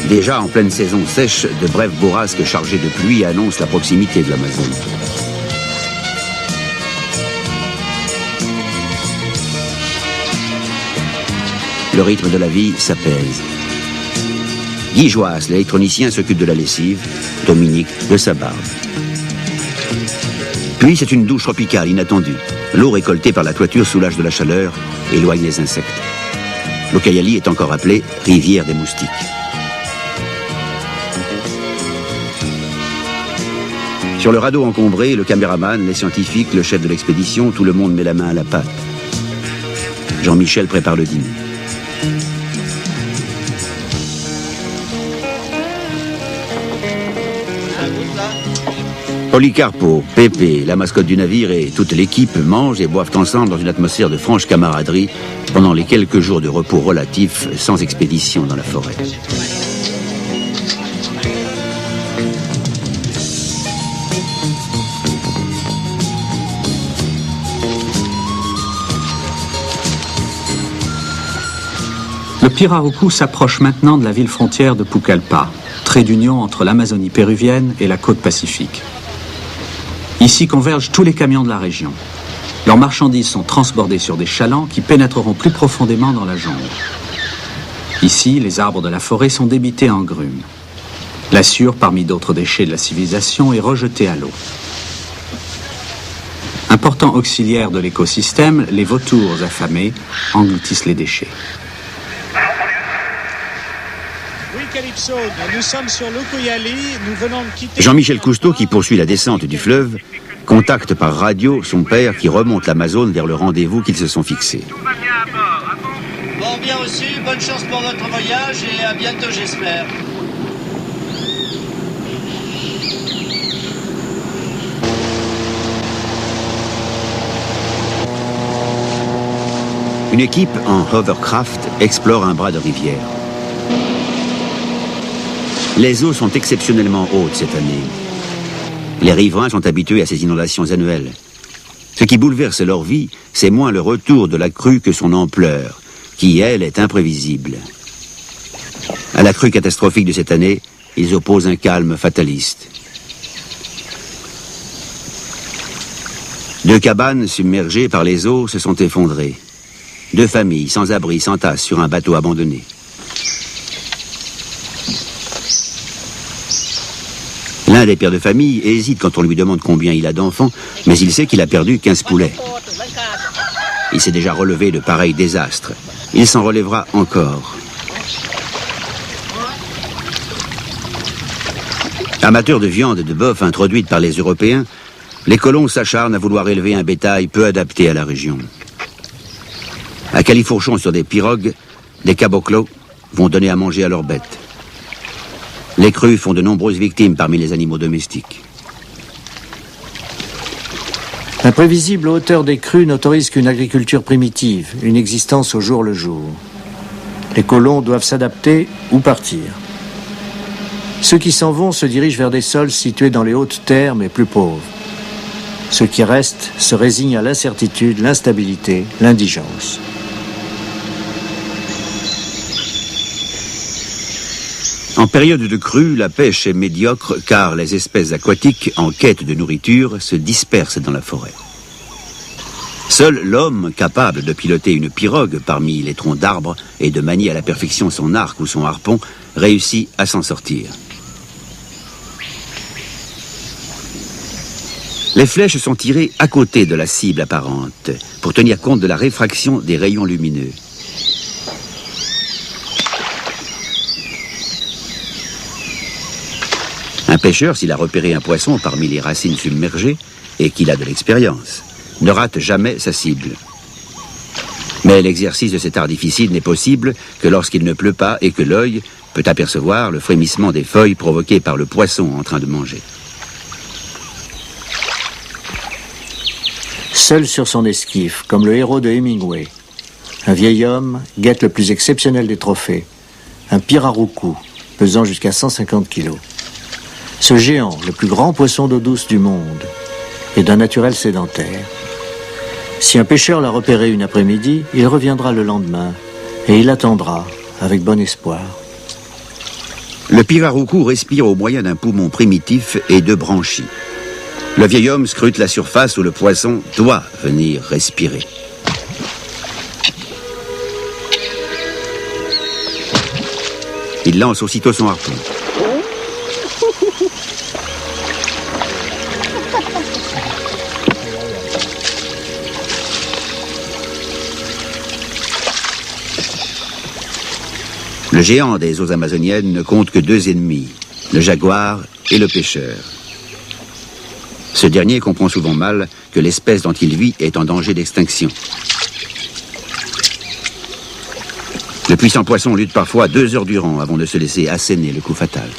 Déjà en pleine saison sèche, de brèves bourrasques chargées de pluie annoncent la proximité de l'Amazone. Le rythme de la vie s'apaise. Guy Joas, l'électronicien, s'occupe de la lessive, Dominique de sa barbe. Puis c'est une douche tropicale inattendue. L'eau récoltée par la toiture soulage de la chaleur, éloigne les insectes. L'Ucayali est encore appelée rivière des moustiques. Sur le radeau encombré, le caméraman, les scientifiques, le chef de l'expédition, tout le monde met la main à la pâte. Jean-Michel prépare le dîner. Policarpo, Pepe, la mascotte du navire et toute l'équipe mangent et boivent ensemble dans une atmosphère de franche camaraderie pendant les quelques jours de repos relatifs sans expédition dans la forêt. Le Pirarucu s'approche maintenant de la ville frontière de Pucallpa, trait d'union entre l'Amazonie péruvienne et la côte pacifique. Ici convergent tous les camions de la région. Leurs marchandises sont transbordées sur des chalands qui pénétreront plus profondément dans la jungle. Ici, les arbres de la forêt sont débités en grumes. La sciure, parmi d'autres déchets de la civilisation, est rejetée à l'eau. Important auxiliaire de l'écosystème, les vautours affamés engloutissent les déchets. Nous sommes sur l'Ucuyali, nous venons de quitter... Jean-Michel Cousteau, qui poursuit la descente du fleuve, contacte par radio son père qui remonte l'Amazone vers le rendez-vous qu'ils se sont fixés. Bon, bien aussi, bonne chance pour votre voyage et à bientôt, j'espère. Une équipe en hovercraft explore un bras de rivière. Les eaux sont exceptionnellement hautes cette année. Les riverains sont habitués à ces inondations annuelles. Ce qui bouleverse leur vie, c'est moins le retour de la crue que son ampleur, qui, elle, est imprévisible. À la crue catastrophique de cette année, ils opposent un calme fataliste. 2 cabanes submergées par les eaux se sont effondrées. 2 familles sans abri s'entassent sur un bateau abandonné. L'un des pères de famille hésite quand on lui demande combien il a d'enfants, mais il sait qu'il a perdu 15 poulets. Il s'est déjà relevé de pareils désastres. Il s'en relèvera encore. Amateurs de viande de bœuf introduite par les Européens, les colons s'acharnent à vouloir élever un bétail peu adapté à la région. À califourchon sur des pirogues, des caboclos vont donner à manger à leurs bêtes. Les crues font de nombreuses victimes parmi les animaux domestiques. L'imprévisible hauteur des crues n'autorise qu'une agriculture primitive, une existence au jour le jour. Les colons doivent s'adapter ou partir. Ceux qui s'en vont se dirigent vers des sols situés dans les hautes terres mais plus pauvres. Ceux qui restent se résignent à l'incertitude, l'instabilité, l'indigence. En période de crue, la pêche est médiocre car les espèces aquatiques en quête de nourriture se dispersent dans la forêt. Seul l'homme, capable de piloter une pirogue parmi les troncs d'arbres et de manier à la perfection son arc ou son harpon, réussit à s'en sortir. Les flèches sont tirées à côté de la cible apparente pour tenir compte de la réfraction des rayons lumineux. Un pêcheur, s'il a repéré un poisson parmi les racines submergées et qu'il a de l'expérience, ne rate jamais sa cible. Mais l'exercice de cet art difficile n'est possible que lorsqu'il ne pleut pas et que l'œil peut apercevoir le frémissement des feuilles provoquées par le poisson en train de manger. Seul sur son esquif, comme le héros de Hemingway, un vieil homme guette le plus exceptionnel des trophées, un pirarucu, pesant jusqu'à 150 kilos. Ce géant, le plus grand poisson d'eau douce du monde, est d'un naturel sédentaire. Si un pêcheur l'a repéré une après-midi, il reviendra le lendemain et il attendra avec bon espoir. Le pirarucu respire au moyen d'un poumon primitif et de branchies. Le vieil homme scrute la surface où le poisson doit venir respirer. Il lance aussitôt son harpon. Le géant des eaux amazoniennes ne compte que 2 ennemis, le jaguar et le pêcheur. Ce dernier comprend souvent mal que l'espèce dont il vit est en danger d'extinction. Le puissant poisson lutte parfois 2 heures durant avant de se laisser asséner le coup fatal.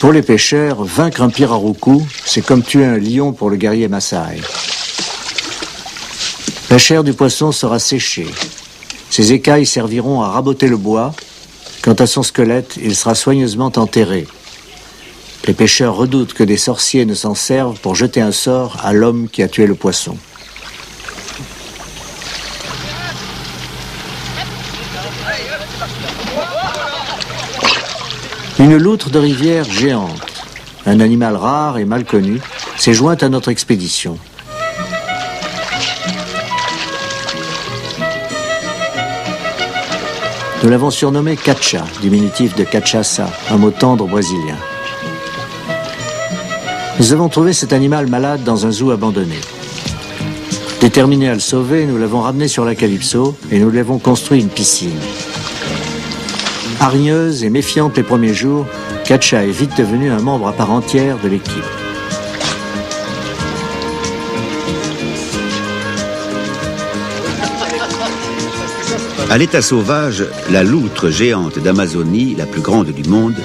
Pour les pêcheurs, vaincre un pirarucu, c'est comme tuer un lion pour le guerrier Maasai. La chair du poisson sera séchée. Ses écailles serviront à raboter le bois. Quant à son squelette, il sera soigneusement enterré. Les pêcheurs redoutent que des sorciers ne s'en servent pour jeter un sort à l'homme qui a tué le poisson. Une loutre de rivière géante, un animal rare et mal connu, s'est jointe à notre expédition. Nous l'avons surnommé Cacha, diminutif de cachaça, un mot tendre brésilien. Nous avons trouvé cet animal malade dans un zoo abandonné. Déterminés à le sauver, nous l'avons ramené sur la Calypso et nous lui avons construit une piscine. Hargneuse et méfiante les premiers jours, Cacha est vite devenue un membre à part entière de l'équipe. À l'état sauvage, la loutre géante d'Amazonie, la plus grande du monde,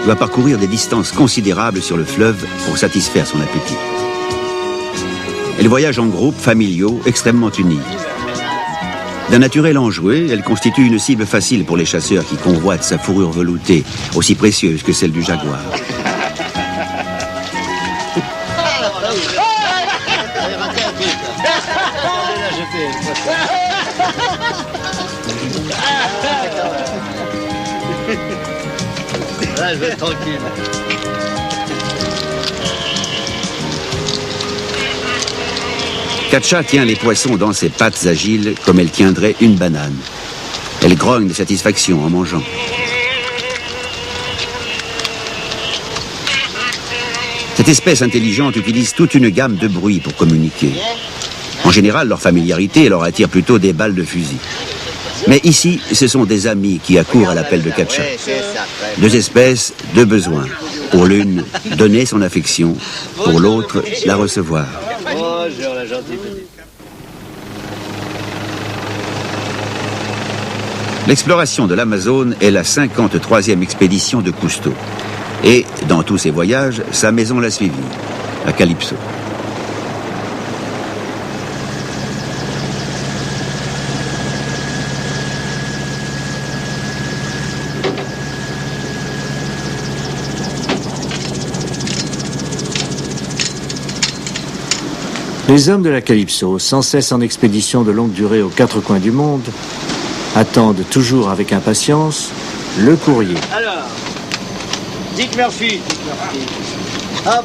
doit parcourir des distances considérables sur le fleuve pour satisfaire son appétit. Elle voyage en groupes familiaux extrêmement unis. D'un naturel enjoué, elle constitue une cible facile pour les chasseurs qui convoitent sa fourrure veloutée, aussi précieuse que celle du jaguar. Là, je vais être tranquille. Cacha tient les poissons dans ses pattes agiles comme elle tiendrait une banane. Elle grogne de satisfaction en mangeant. Cette espèce intelligente utilise toute une gamme de bruits pour communiquer. En général, leur familiarité leur attire plutôt des balles de fusil. Mais ici, ce sont des amis qui accourent à l'appel de Cacha. Deux espèces, deux besoins. Pour l'une, donner son affection. Pour l'autre, la recevoir. Bonjour, la gentille petite. L'exploration de l'Amazone est la 53e expédition de Cousteau. Et, dans tous ses voyages, sa maison l'a suivi, à Calypso. Les hommes de la Calypso, sans cesse en expédition de longue durée aux quatre coins du monde, attendent toujours avec impatience le courrier. Alors, Dick Murphy. Hop.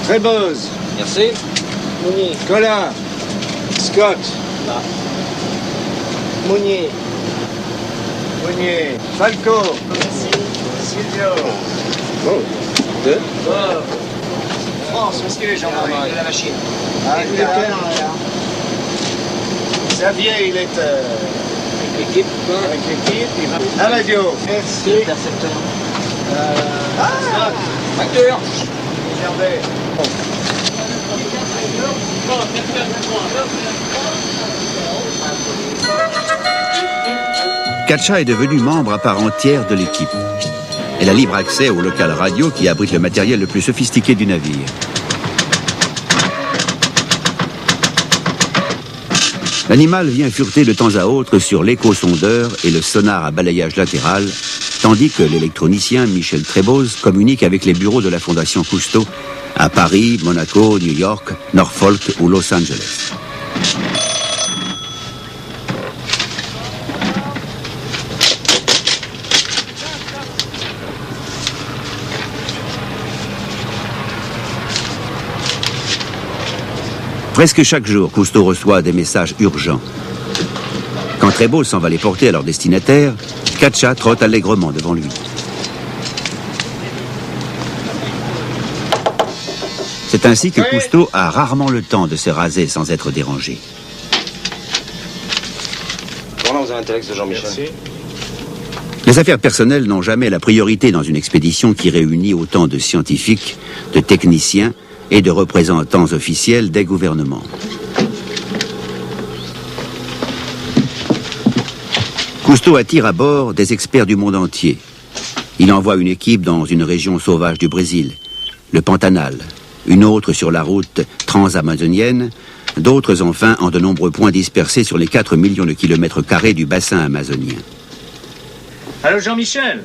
Trébose. Merci. Mounier. Colin. Scott. Là. Mounier. Mounier. Falco. Merci. Silvio. Oh. Deux. Oh. France, où est-ce qu'il est, Jean-Marie? De la machine. Ah, il est là. Xavier, il est avec l'équipe. Avec l'équipe. À la radio. Merci. Intercepteur. Acteur. Gervais. Cacha est devenue membre à part entière de l'équipe. Elle a libre accès au local radio qui abrite le matériel le plus sophistiqué du navire. L'animal vient fureter de temps à autre sur l'écho-sondeur et le sonar à balayage latéral, tandis que l'électronicien Michel Trébose communique avec les bureaux de la Fondation Cousteau à Paris, Monaco, New York, Norfolk ou Los Angeles. Presque chaque jour, Cousteau reçoit des messages urgents. Quand Trébose s'en va les porter à leur destinataire, Cacha trotte allègrement devant lui. C'est ainsi que Cousteau a rarement le temps de se raser sans être dérangé. Bon, là, vous avez un texte de Jean-Michel. Merci. Les affaires personnelles n'ont jamais la priorité dans une expédition qui réunit autant de scientifiques, de techniciens et de représentants officiels des gouvernements. Cousteau attire à bord des experts du monde entier. Il envoie une équipe dans une région sauvage du Brésil, le Pantanal, une autre sur la route transamazonienne, d'autres enfin en de nombreux points dispersés sur les 4 millions de kilomètres carrés du bassin amazonien. Allô Jean-Michel,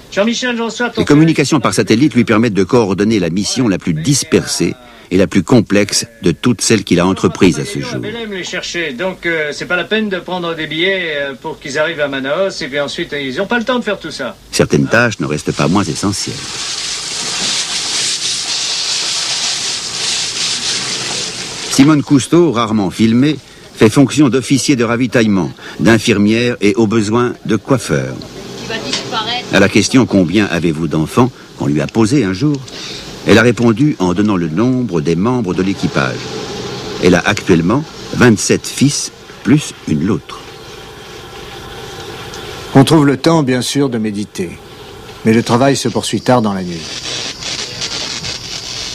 je reçois ton... Les communications par satellite lui permettent de coordonner la mission la plus dispersée et la plus complexe de toutes celles qu'il a entreprises à ce jour. Les chercher, donc c'est pas la peine de prendre des billets pour qu'ils arrivent à Manaus et puis ensuite ils n'ont pas le temps de faire tout ça. Certaines tâches ne restent pas moins essentielles. Simone Cousteau, rarement filmée, fait fonction d'officier de ravitaillement, d'infirmière et au besoin de coiffeur. À la question « Combien avez-vous d'enfants ?» qu'on lui a posée un jour, elle a répondu en donnant le nombre des membres de l'équipage. Elle a actuellement 27 fils, plus une loutre. On trouve le temps, bien sûr, de méditer. Mais le travail se poursuit tard dans la nuit.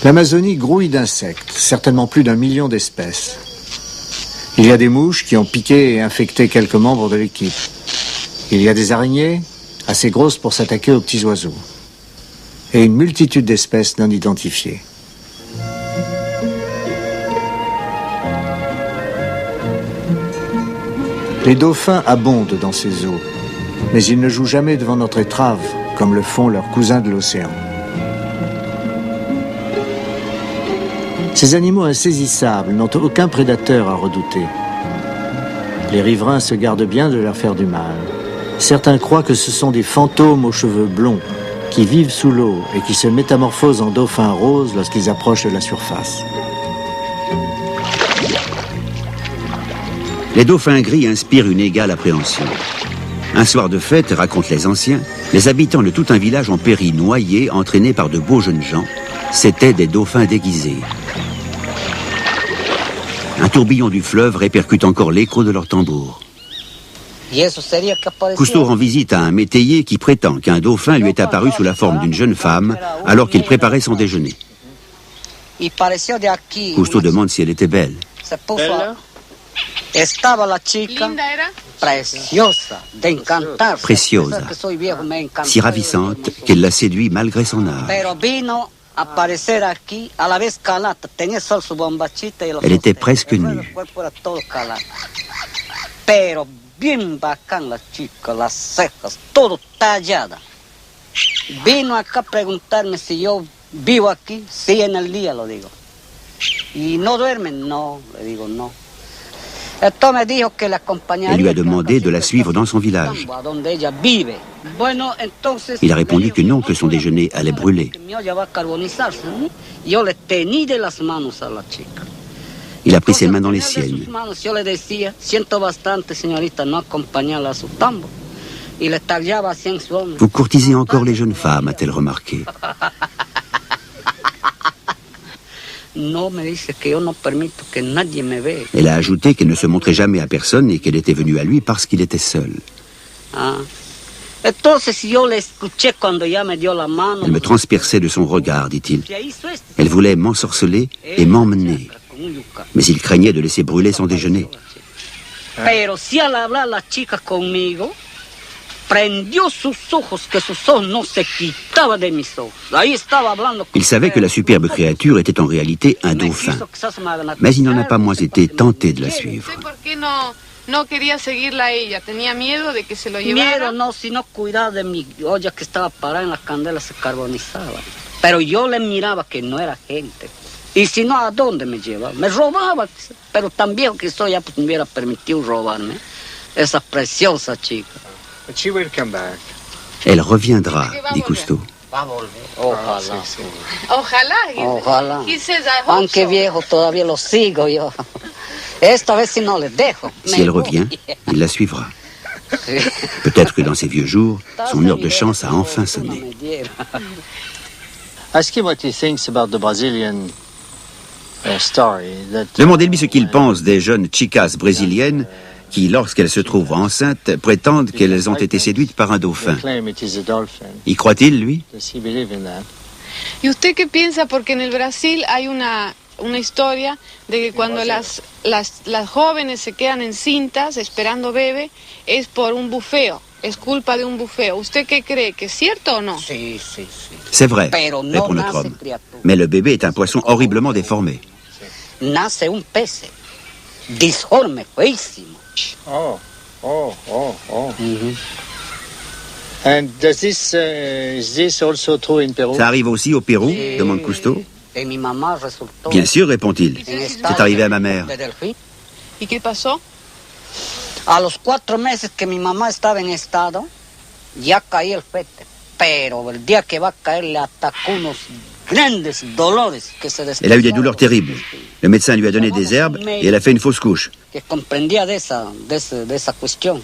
L'Amazonie grouille d'insectes, certainement plus d'1 million d'espèces. Il y a des mouches qui ont piqué et infecté quelques membres de l'équipe. Il y a des araignées, assez grosses pour s'attaquer aux petits oiseaux. Et une multitude d'espèces non identifiées. Les dauphins abondent dans ces eaux, mais ils ne jouent jamais devant notre étrave, comme le font leurs cousins de l'océan. Ces animaux insaisissables n'ont aucun prédateur à redouter. Les riverains se gardent bien de leur faire du mal. Certains croient que ce sont des fantômes aux cheveux blonds, qui vivent sous l'eau et qui se métamorphosent en dauphins roses lorsqu'ils approchent de la surface. Les dauphins gris inspirent une égale appréhension. Un soir de fête, racontent les anciens, les habitants de tout un village ont péri noyés, entraînés par de beaux jeunes gens. C'étaient des dauphins déguisés. Un tourbillon du fleuve répercute encore l'écho de leurs tambours. Cousteau rend visite à un métayer qui prétend qu'un dauphin lui est apparu sous la forme d'une jeune femme alors qu'il préparait son déjeuner. Cousteau demande si elle était belle. Preciosa, si ravissante qu'elle l'a séduit malgré son âge. Elle était presque nue. Bien bacán la chica, las cejas, todo tallada. Vino acá a preguntarme si yo vivo aquí, sí en el día, lo digo. Y no duermen, no, le digo no. Entonces me dijo que la acompañaría. Elle lui a demandé de la suivre dans son village. Il a répondu que non, que son déjeuner allait brûler. Yo le tenía de las manos a la chica. Il a pris ses mains dans les siennes. Yo le decía, siento bastante, señorita, no acompañarla a su tambo. Y le tallaba así en su hombro. Vous courtisez encore les jeunes femmes, a-t-elle remarqué. No, me dice que yo no permito que nadie me vea. Elle a ajouté qu'elle ne se montrait jamais à personne et qu'elle était venue à lui parce qu'il était seul. Ah. Entonces yo le escuché cuando ya me dio la mano. Elle me transperçait de son regard, dit-il. Elle voulait m'ensorceler et m'emmener. Mais il craignait de laisser brûler son déjeuner. Pero si al hablar la chica conmigo, prendió sus ojos, que sus ojos no se quitaba de mis ojos. Ahí estaba hablando. Il savait que la superbe créature était en réalité un dauphin. Mais il n'en a pas moins été tenté de la suivre. No quería seguirla a ella, tenía miedo de que se lo llevara. Miedo no, sino cuidar de mi olla que estaba parada en la candela, se carbonizaba. Pero yo le miraba que no era gente. Y si no, ¿a dónde me llevaba? Me robaba, pero tan viejo que soy, ya pues me hubiera permitido robarme. Esa preciosa chica. But she will come back. Elle reviendra, dit Cousteau. Va a volver. Ojalá. Sí. Ojalá. Ojalá. He says, I hope Aunque so. viejo, todavía lo sigo yo. Esta vez si no les dejo. Si elle revient, il la suivra. Peut-être que dans ses vieux jours, son heure de chance a enfin sonné. Ask him what he thinks about the Brazilian story. Demandez-lui ce qu'il pense des jeunes chicas brésiliennes qui, lorsqu'elles se trouvent enceintes, prétendent qu'elles ont été séduites par un dauphin. Y croit-il, lui? ¿Y usted qué piensa? Porque en el Brasil hay una historia de que cuando las jóvenes se quedan encintas esperando bebé es por un bufeo. es culpa de un bufeo. ¿Usted qué cree? ¿Que es cierto o no? Sí, sí, sí. C'est vrai, répond notre homme. Mais le bébé est un poisson horriblement déformé. Nace un pez, disforme, feísimo. Oh. And does this, is this also true in Peru? Ça arrive aussi au Pérou, demande Cousteau. Et mi mamá resultó. Bien sûr, répond-il. C'est arrivé à ma mère. ¿Y qué pasó? A los 4 meses que mi mamá estaba en estado, ya caía el fete. Pero el día que va a caer le atacó unos grandes dolores que se despertaron. Elle a eu des douleurs terribles. Le médecin lui a donné des herbes et elle a fait une fausse couche. Que comprendía de esa cuestión.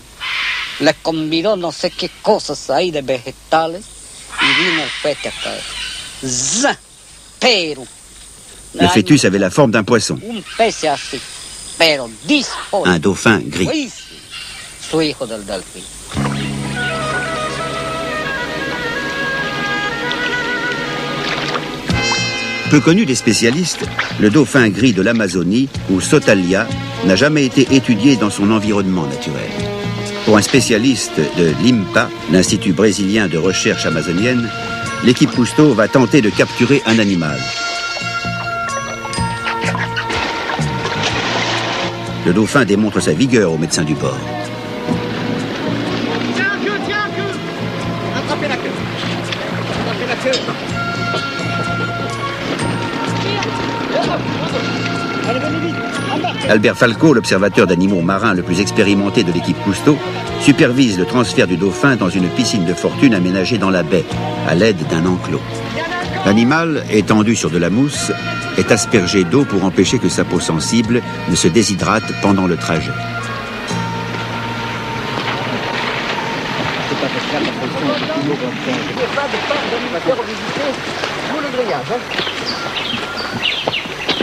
Le convidó no sé qué cosas ahí de vegetales y vino el fete a caer. Pero le fœtus avait la forme d'un poisson. Un pez así, pero disforme. Un dauphin gris. Su hijo del delfín. Peu connu des spécialistes, le dauphin gris de l'Amazonie, ou Sotalia, n'a jamais été étudié dans son environnement naturel. Pour un spécialiste de l'IMPA, l'Institut brésilien de recherche amazonienne, l'équipe Cousteau va tenter de capturer un animal. Le dauphin démontre sa vigueur au médecin du bord. Tiens un queue. Attrapez la queue. Allez, venez vite. Albert Falco, l'observateur d'animaux marins le plus expérimenté de l'équipe Cousteau, supervise le transfert du dauphin dans une piscine de fortune aménagée dans la baie, à l'aide d'un enclos. L'animal, étendu sur de la mousse, est aspergé d'eau pour empêcher que sa peau sensible ne se déshydrate pendant le trajet.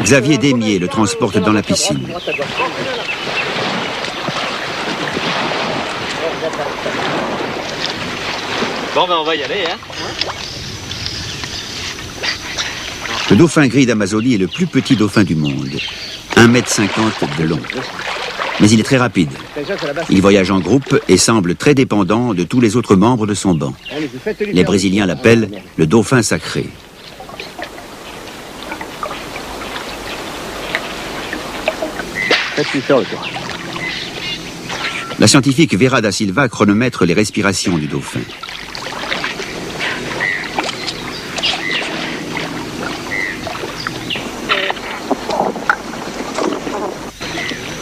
Xavier Desmier le transporte dans la piscine. Bon, ben on va y aller, hein. Le dauphin gris d'Amazonie est le plus petit dauphin du monde, 1,50 m de long. Mais il est très rapide. Il voyage en groupe et semble très dépendant de tous les autres membres de son banc. Les Brésiliens l'appellent le dauphin sacré. La scientifique Vera da Silva chronomètre les respirations du dauphin.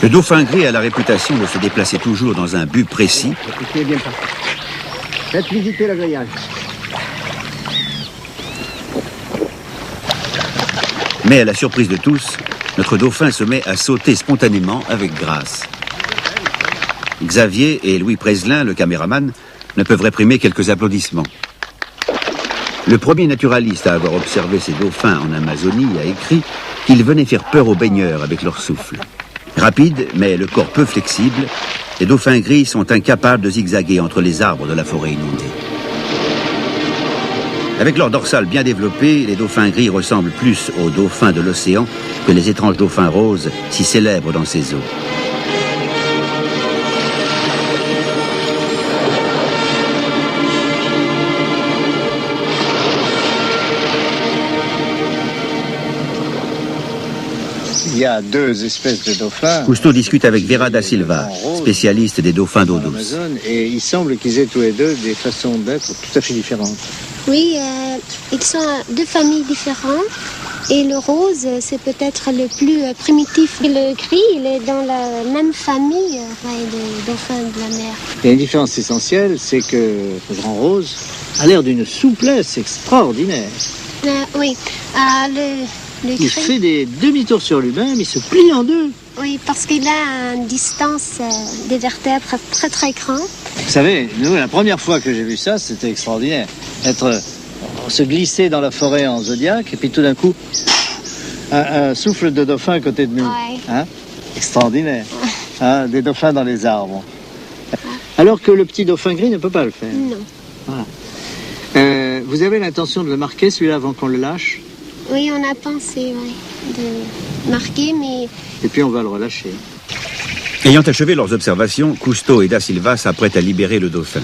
Le dauphin gris a la réputation de se déplacer toujours dans un but précis. Faites visiter le grillage. Mais à la surprise de tous, notre dauphin se met à sauter spontanément avec grâce. Xavier et Louis Preslin, le caméraman, ne peuvent réprimer quelques applaudissements. Le premier naturaliste à avoir observé ces dauphins en Amazonie a écrit qu'ils venaient faire peur aux baigneurs avec leur souffle. Rapides, mais le corps peu flexible, les dauphins gris sont incapables de zigzaguer entre les arbres de la forêt inondée. Avec leur dorsale bien développée, les dauphins gris ressemblent plus aux dauphins de l'océan que les étranges dauphins roses si célèbres dans ces eaux. Il y a 2 espèces de dauphins. Cousteau discute avec Vera da Silva, spécialiste des dauphins d'eau douce. Et il semble qu'ils aient tous les deux des façons d'être tout à fait différentes. Oui, ils sont 2 familles différentes. Et le rose, c'est peut-être le plus primitif. Et le gris, il est dans la même famille des dauphins de la mer. Il y a une différence essentielle, c'est que le grand rose a l'air d'une souplesse extraordinaire. Oui, le il fait des demi-tours sur lui-même, il se plie en 2. Oui, parce qu'il a une distance des vertèbres très très grande. Vous savez, nous, la première fois que j'ai vu ça, c'était extraordinaire. Se glisser dans la forêt en zodiaque, et puis tout d'un coup, un souffle de dauphin à côté de nous. Ouais. Hein? Extraordinaire. Hein? Des dauphins dans les arbres. Alors que le petit dauphin gris ne peut pas le faire. Non. Voilà. Vous avez l'intention de le marquer, celui-là, avant qu'on le lâche? Oui, on a pensé de marquer, mais... Et puis on va le relâcher. Ayant achevé leurs observations, Cousteau et Da Silva s'apprêtent à libérer le dauphin.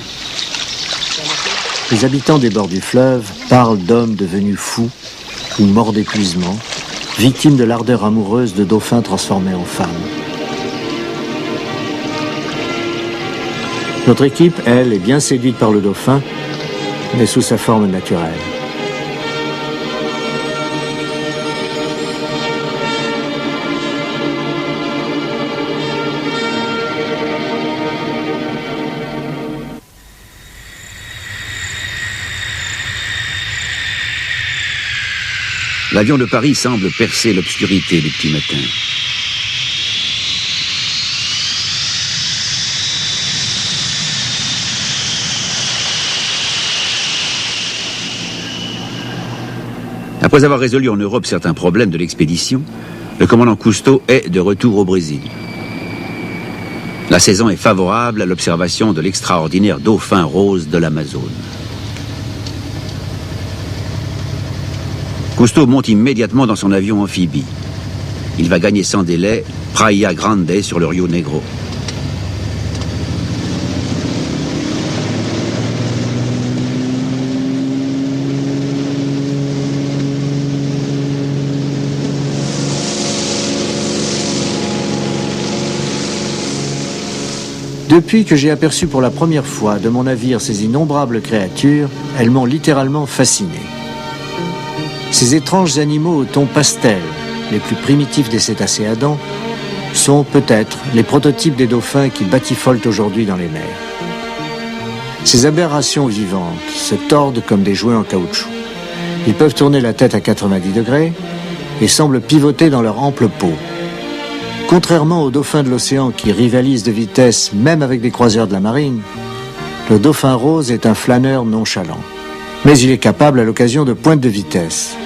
Les habitants des bords du fleuve parlent d'hommes devenus fous ou morts d'épuisement, victimes de l'ardeur amoureuse de dauphins transformés en femmes. Notre équipe, elle, est bien séduite par le dauphin, mais sous sa forme naturelle. L'avion de Paris semble percer l'obscurité du petit matin. Après avoir résolu en Europe certains problèmes de l'expédition, le commandant Cousteau est de retour au Brésil. La saison est favorable à l'observation de l'extraordinaire dauphin rose de l'Amazone. Cousteau monte immédiatement dans son avion amphibie. Il va gagner sans délai Praia Grande sur le Rio Negro. Depuis que j'ai aperçu pour la première fois de mon navire ces innombrables créatures, elles m'ont littéralement fasciné. Ces étranges animaux au ton pastel, les plus primitifs des cétacéadans, sont peut-être les prototypes des dauphins qui batifolent aujourd'hui dans les mers. Ces aberrations vivantes se tordent comme des jouets en caoutchouc. Ils peuvent tourner la tête à 90 degrés et semblent pivoter dans leur ample peau. Contrairement aux dauphins de l'océan qui rivalisent de vitesse même avec des croiseurs de la marine, le dauphin rose est un flâneur nonchalant. Mais il est capable à l'occasion de pointes de vitesse.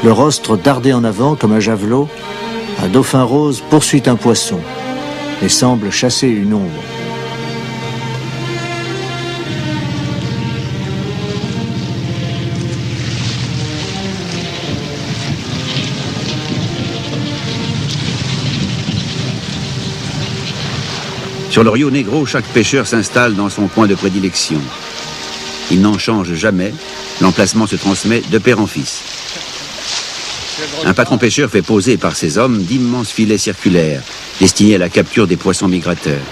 Le rostre dardé en avant comme un javelot, un dauphin rose poursuit un poisson et semble chasser une ombre. Sur le Rio Negro, chaque pêcheur s'installe dans son point de prédilection. Il n'en change jamais, l'emplacement se transmet de père en fils. Un patron pêcheur fait poser par ses hommes d'immenses filets circulaires, destinés à la capture des poissons migrateurs.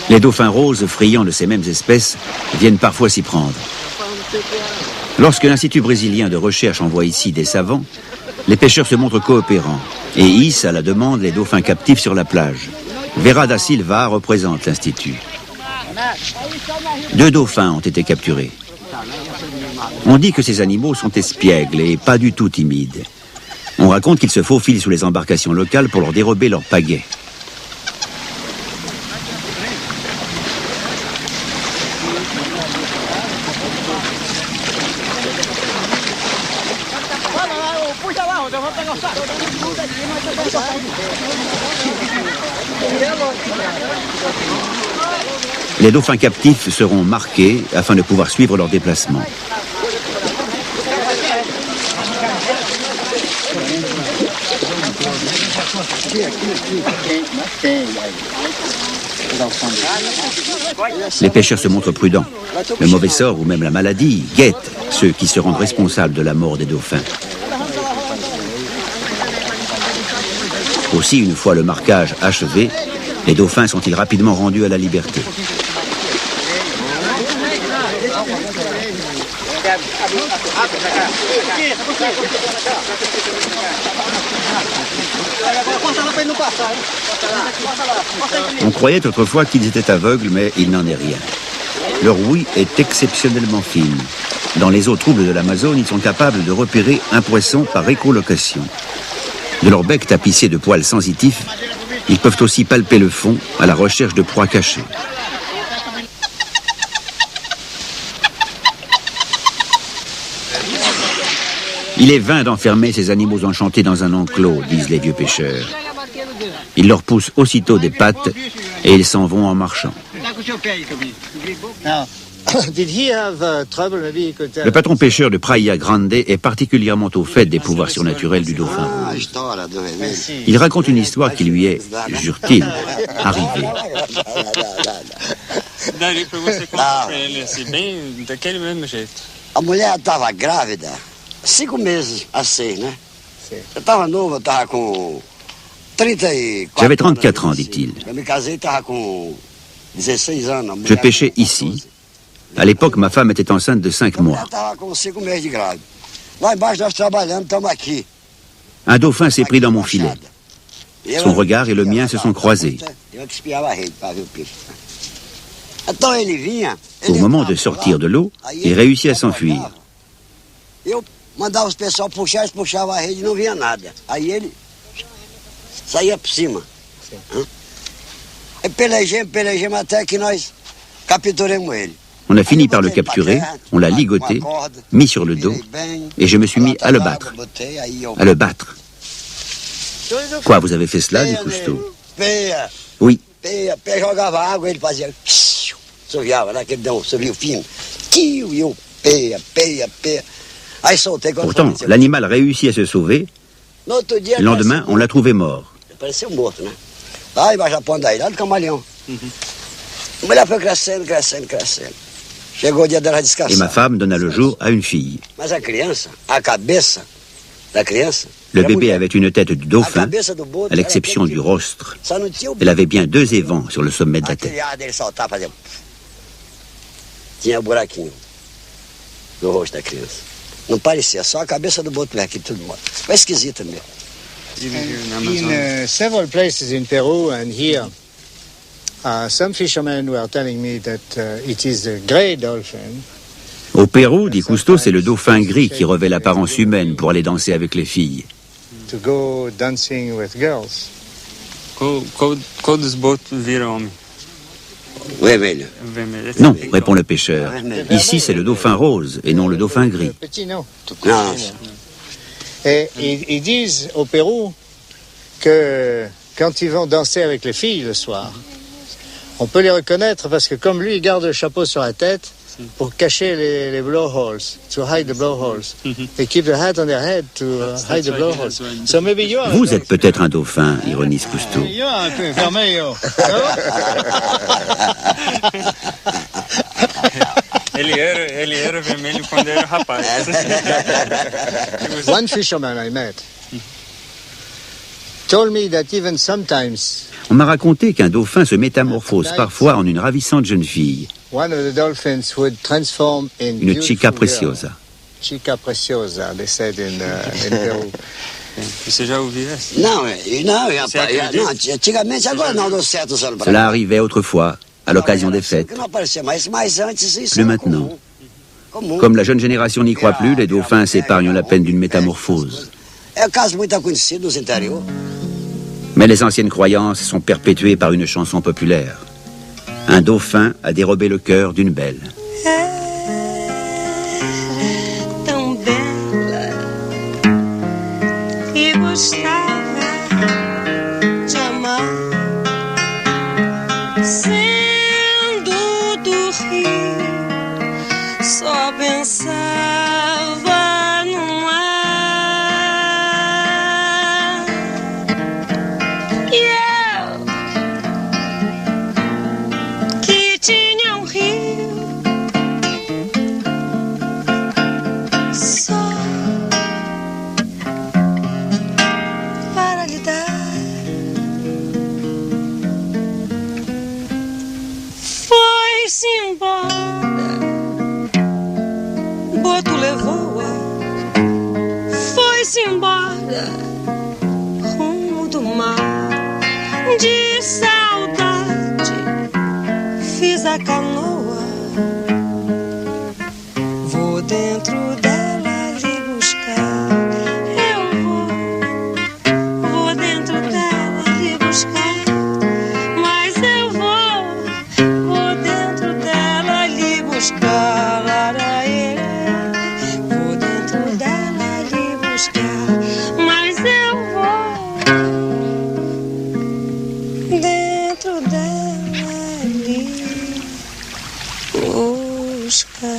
Les dauphins roses, friands de ces mêmes espèces, viennent parfois s'y prendre. Lorsque l'Institut brésilien de recherche envoie ici des savants, les pêcheurs se montrent coopérants et hissent à la demande les dauphins captifs sur la plage. Vera da Silva représente l'Institut. 2 dauphins ont été capturés. On dit que ces animaux sont espiègles et pas du tout timides. On raconte qu'ils se faufilent sous les embarcations locales pour leur dérober leurs pagaies. Les dauphins captifs seront marqués afin de pouvoir suivre leur déplacement. Les pêcheurs se montrent prudents. Le mauvais sort ou même la maladie guette ceux qui se rendent responsables de la mort des dauphins. Aussi, une fois le marquage achevé, les dauphins sont-ils rapidement rendus à la liberté. On croyait autrefois qu'ils étaient aveugles, mais il n'en est rien. Leur ouïe est exceptionnellement fine. Dans les eaux troubles de l'Amazone, ils sont capables de repérer un poisson par écholocation. De leur bec tapissé de poils sensitifs, ils peuvent aussi palper le fond à la recherche de proies cachées. Il est vain d'enfermer ces animaux enchantés dans un enclos, disent les vieux pêcheurs. Ils leur poussent aussitôt des pattes et ils s'en vont en marchant. Le patron pêcheur de Praia Grande est particulièrement au fait des pouvoirs surnaturels du dauphin. Il raconte une histoire qui lui est, jure-t-il, arrivée. A mulher estava grávida, 5 meses assim, né? Eu estava novo, eu estava com 34 J'avais 34 ans, dit-il. Eu me casei, estava com 16 anos. Je pêchais ici. À l'époque, ma femme était enceinte de 5 mois. Eu estava com 5 meses de grávida. Lá embaixo nós trabalhando, estamos aqui. Un dauphin s'est pris dans mon filet. Son regard et le mien se sont croisés. Eu que espiava a rede para ver o peixe. Então ele vinha. Au moment de sortir de l'eau, il réussit à s'enfuir. Eu mandava os pessoal puxar, eles puxavam a rede e não vinha nada. Aí ele saía por cima. Aí pelejemos até que nós capturemos ele. On a fini par le capturer, on l'a ligoté, mis sur le dos, et je me suis mis à le battre. À le battre. Quoi, vous avez fait cela, dit Cousteau? Oui. Pé jogava água, ele fazia... Assoviava, naquele dão, assovio fino. E eu, peia. Aí soltei. Pourtant, l'animal réussit à se sauver. Le lendemain, on l'a trouvé mort. Pareceu morto, né? Lá embaixo da ponta daí, lá do camaleão. A mulher foi crescendo. Chegou o dia dela descansar. Et ma femme donna le jour à une fille. Mas a criança, a cabeça da criança... Le bébé avait une tête de dauphin, à l'exception du rostre. Elle avait bien 2 évents sur le sommet de la tête. Tinha buraquinho no rosto da criança. Não parecia, só a cabeça do boto aqui, tudo morto. Foi esquisito mesmo. In several places in Peru and here, some fishermen were telling me that it is a grey dolphin. Au Pérou, dit Cousteau, c'est le dauphin gris qui revêt l'apparence humaine pour aller danser avec les filles. To go dancing with girls. Qual dos botos vira homem? Non, répond le pêcheur. Ici, c'est le dauphin rose et non le dauphin gris. Et ils disent au Pérou que quand ils vont danser avec les filles le soir, on peut les reconnaître parce que comme lui, il garde le chapeau sur la tête pour cacher les blowholes, to hide the blowholes. They keep the hat on their head to hide the blowholes. So maybe you are. Vous êtes peut-être un dauphin, ironise Cousteau. You are un peu vermelho. Ele era vermelho quando era rapaz. One fisherman I met told me that even sometimes on m'a raconté qu'un dauphin se métamorphose parfois en une ravissante jeune fille. One of the dolphins would transform in une chica preciosa. Chica preciosa, they said in Peru. Você já ouviu essa? Não, antigamente, agora não deu certo. Cela arrivait autrefois, à l'occasion des fêtes. Plus maintenant. Comme la jeune génération n'y croit plus, les dauphins s'épargnent la peine d'une métamorphose. Mais les anciennes croyances sont perpétuées par une chanson populaire. Un dauphin a dérobé le cœur d'une belle. Tão bela e gostava de amar, sendo do Rio, só pensava no mar. E eu que tinha um rio só para lhe dar, foi-se embora, boto levou-a, foi-se embora, rumo do mar, de saudade fiz a canoa, vou dentro dela lhe buscar. Eu vou dentro dela lhe buscar. Mas eu vou dentro dela lhe buscar. Vou dentro dela lhe buscar. Mas eu vou dentro dela lhe buscar. buscar.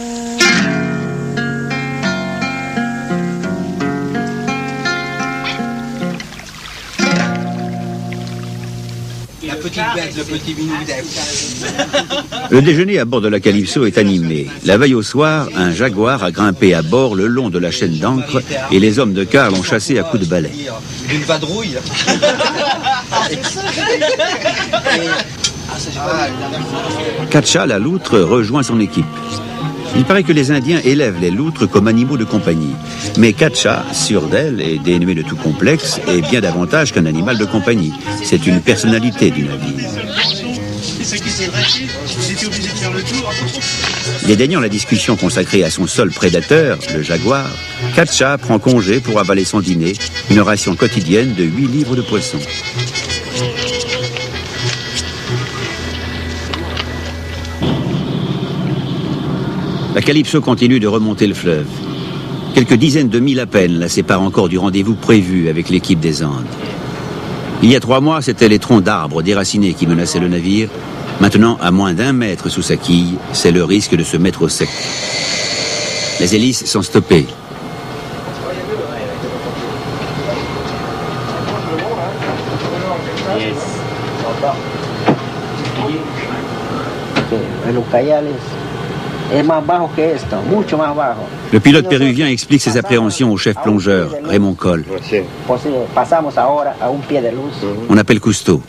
La petite bête, le petit minou Le déjeuner à bord de la Calypso est animé. La veille au soir, un jaguar a grimpé à bord le long de la chaîne d'ancre et les hommes de quart l'ont chassé à coups de balai. D'une vadrouille. Katcha, la loutre, rejoint son équipe. Il paraît que les Indiens élèvent les loutres comme animaux de compagnie. Mais Katcha, sûre d'elle et dénuée de tout complexe, est bien davantage qu'un animal de compagnie. C'est une personnalité du navire. Dédaignant la discussion consacrée à son seul prédateur, le jaguar, Katcha prend congé pour avaler son dîner, une ration quotidienne de 8 livres de poisson. La Calypso continue de remonter le fleuve. Quelques dizaines de milles à peine la séparent encore du rendez-vous prévu avec l'équipe des Andes. Il y a 3 mois, c'étaient les troncs d'arbres déracinés qui menaçaient le navire. Maintenant, à moins d'1 mètre sous sa quille, c'est le risque de se mettre au sec. Les hélices sont stoppées. Le pilote péruvien explique ses appréhensions au chef plongeur, Raymond Coll. On appelle Cousteau.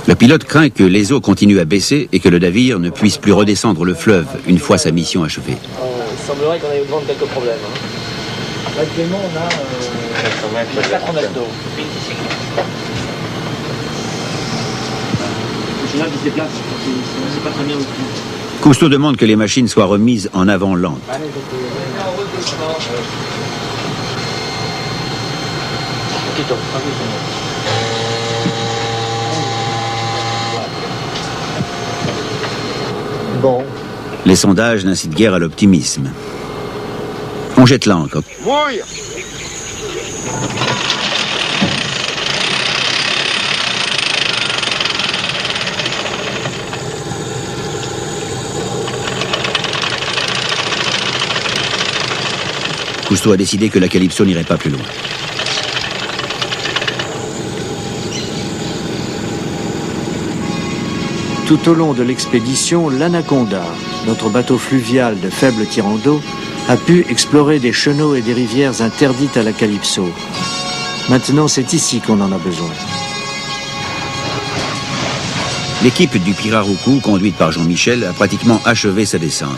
Le pilote craint que les eaux continuent à baisser et que le navire ne puisse plus redescendre le fleuve une fois sa mission achevée. Il semblerait qu'on ait au devant de quelques problèmes. Actuellement, on a 4 mètres d'eau. Le qui se déplace, c'est pas très bien aussi. Cousteau demande que les machines soient remises en avant lente. Bon. Les sondages n'incitent guère à l'optimisme. On jette l'ancre. Mouille. Cousteau a décidé que la Calypso n'irait pas plus loin. Tout au long de l'expédition, l'Anaconda, notre bateau fluvial de faible tirant d'eau, a pu explorer des chenaux et des rivières interdites à la Calypso. Maintenant, c'est ici qu'on en a besoin. L'équipe du Pirarucu, conduite par Jean-Michel, a pratiquement achevé sa descente.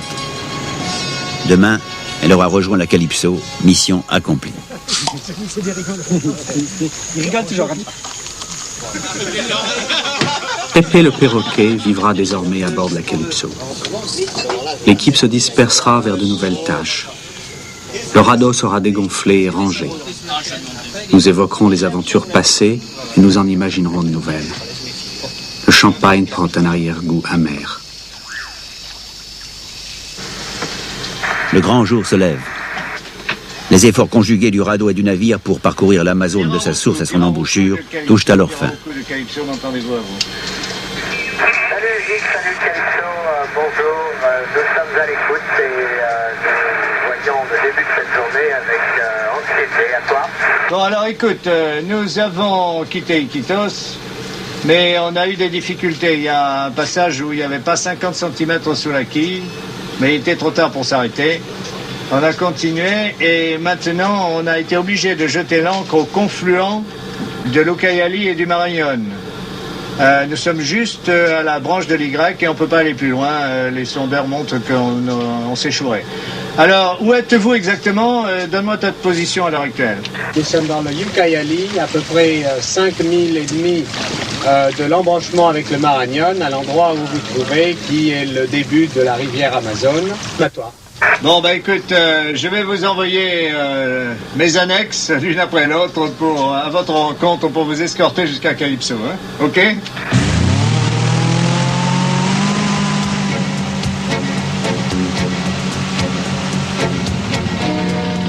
Demain, elle aura rejoint la Calypso, mission accomplie. Il rigole toujours. Pépé le perroquet vivra désormais à bord de la Calypso. L'équipe se dispersera vers de nouvelles tâches. Le radeau sera dégonflé et rangé. Nous évoquerons les aventures passées et nous en imaginerons de nouvelles. Le champagne prend un arrière-goût amer. Le grand jour se lève. Les efforts conjugués du radeau et du navire pour parcourir l'Amazone de sa source à son embouchure touchent à leur fin. Salut Gilles, salut Calypso, bonjour, nous sommes à l'écoute et nous voyons le début de cette journée avec anxiété. À toi. Bon alors écoute, nous avons quitté Iquitos, mais on a eu des difficultés. Il y a un passage où il n'y avait pas 50 cm sous la quille, mais il était trop tard pour s'arrêter. On a continué et maintenant on a été obligé de jeter l'ancre au confluent de l'Ucayali et du Marañón. Nous sommes juste à la branche de l'Y et on ne peut pas aller plus loin. Les sondeurs montrent qu'on s'échouerait. Alors, où êtes-vous exactement? Donne-moi ta position à l'heure actuelle. Nous sommes dans le Ucayali, à peu près 5 milles et demi de l'embranchement avec le Marañón, à l'endroit où vous trouvez, qui est le début de la rivière Amazone. À toi. Bon, bah écoute, je vais vous envoyer mes annexes l'une après l'autre à votre rencontre pour vous escorter jusqu'à Calypso, hein? OK?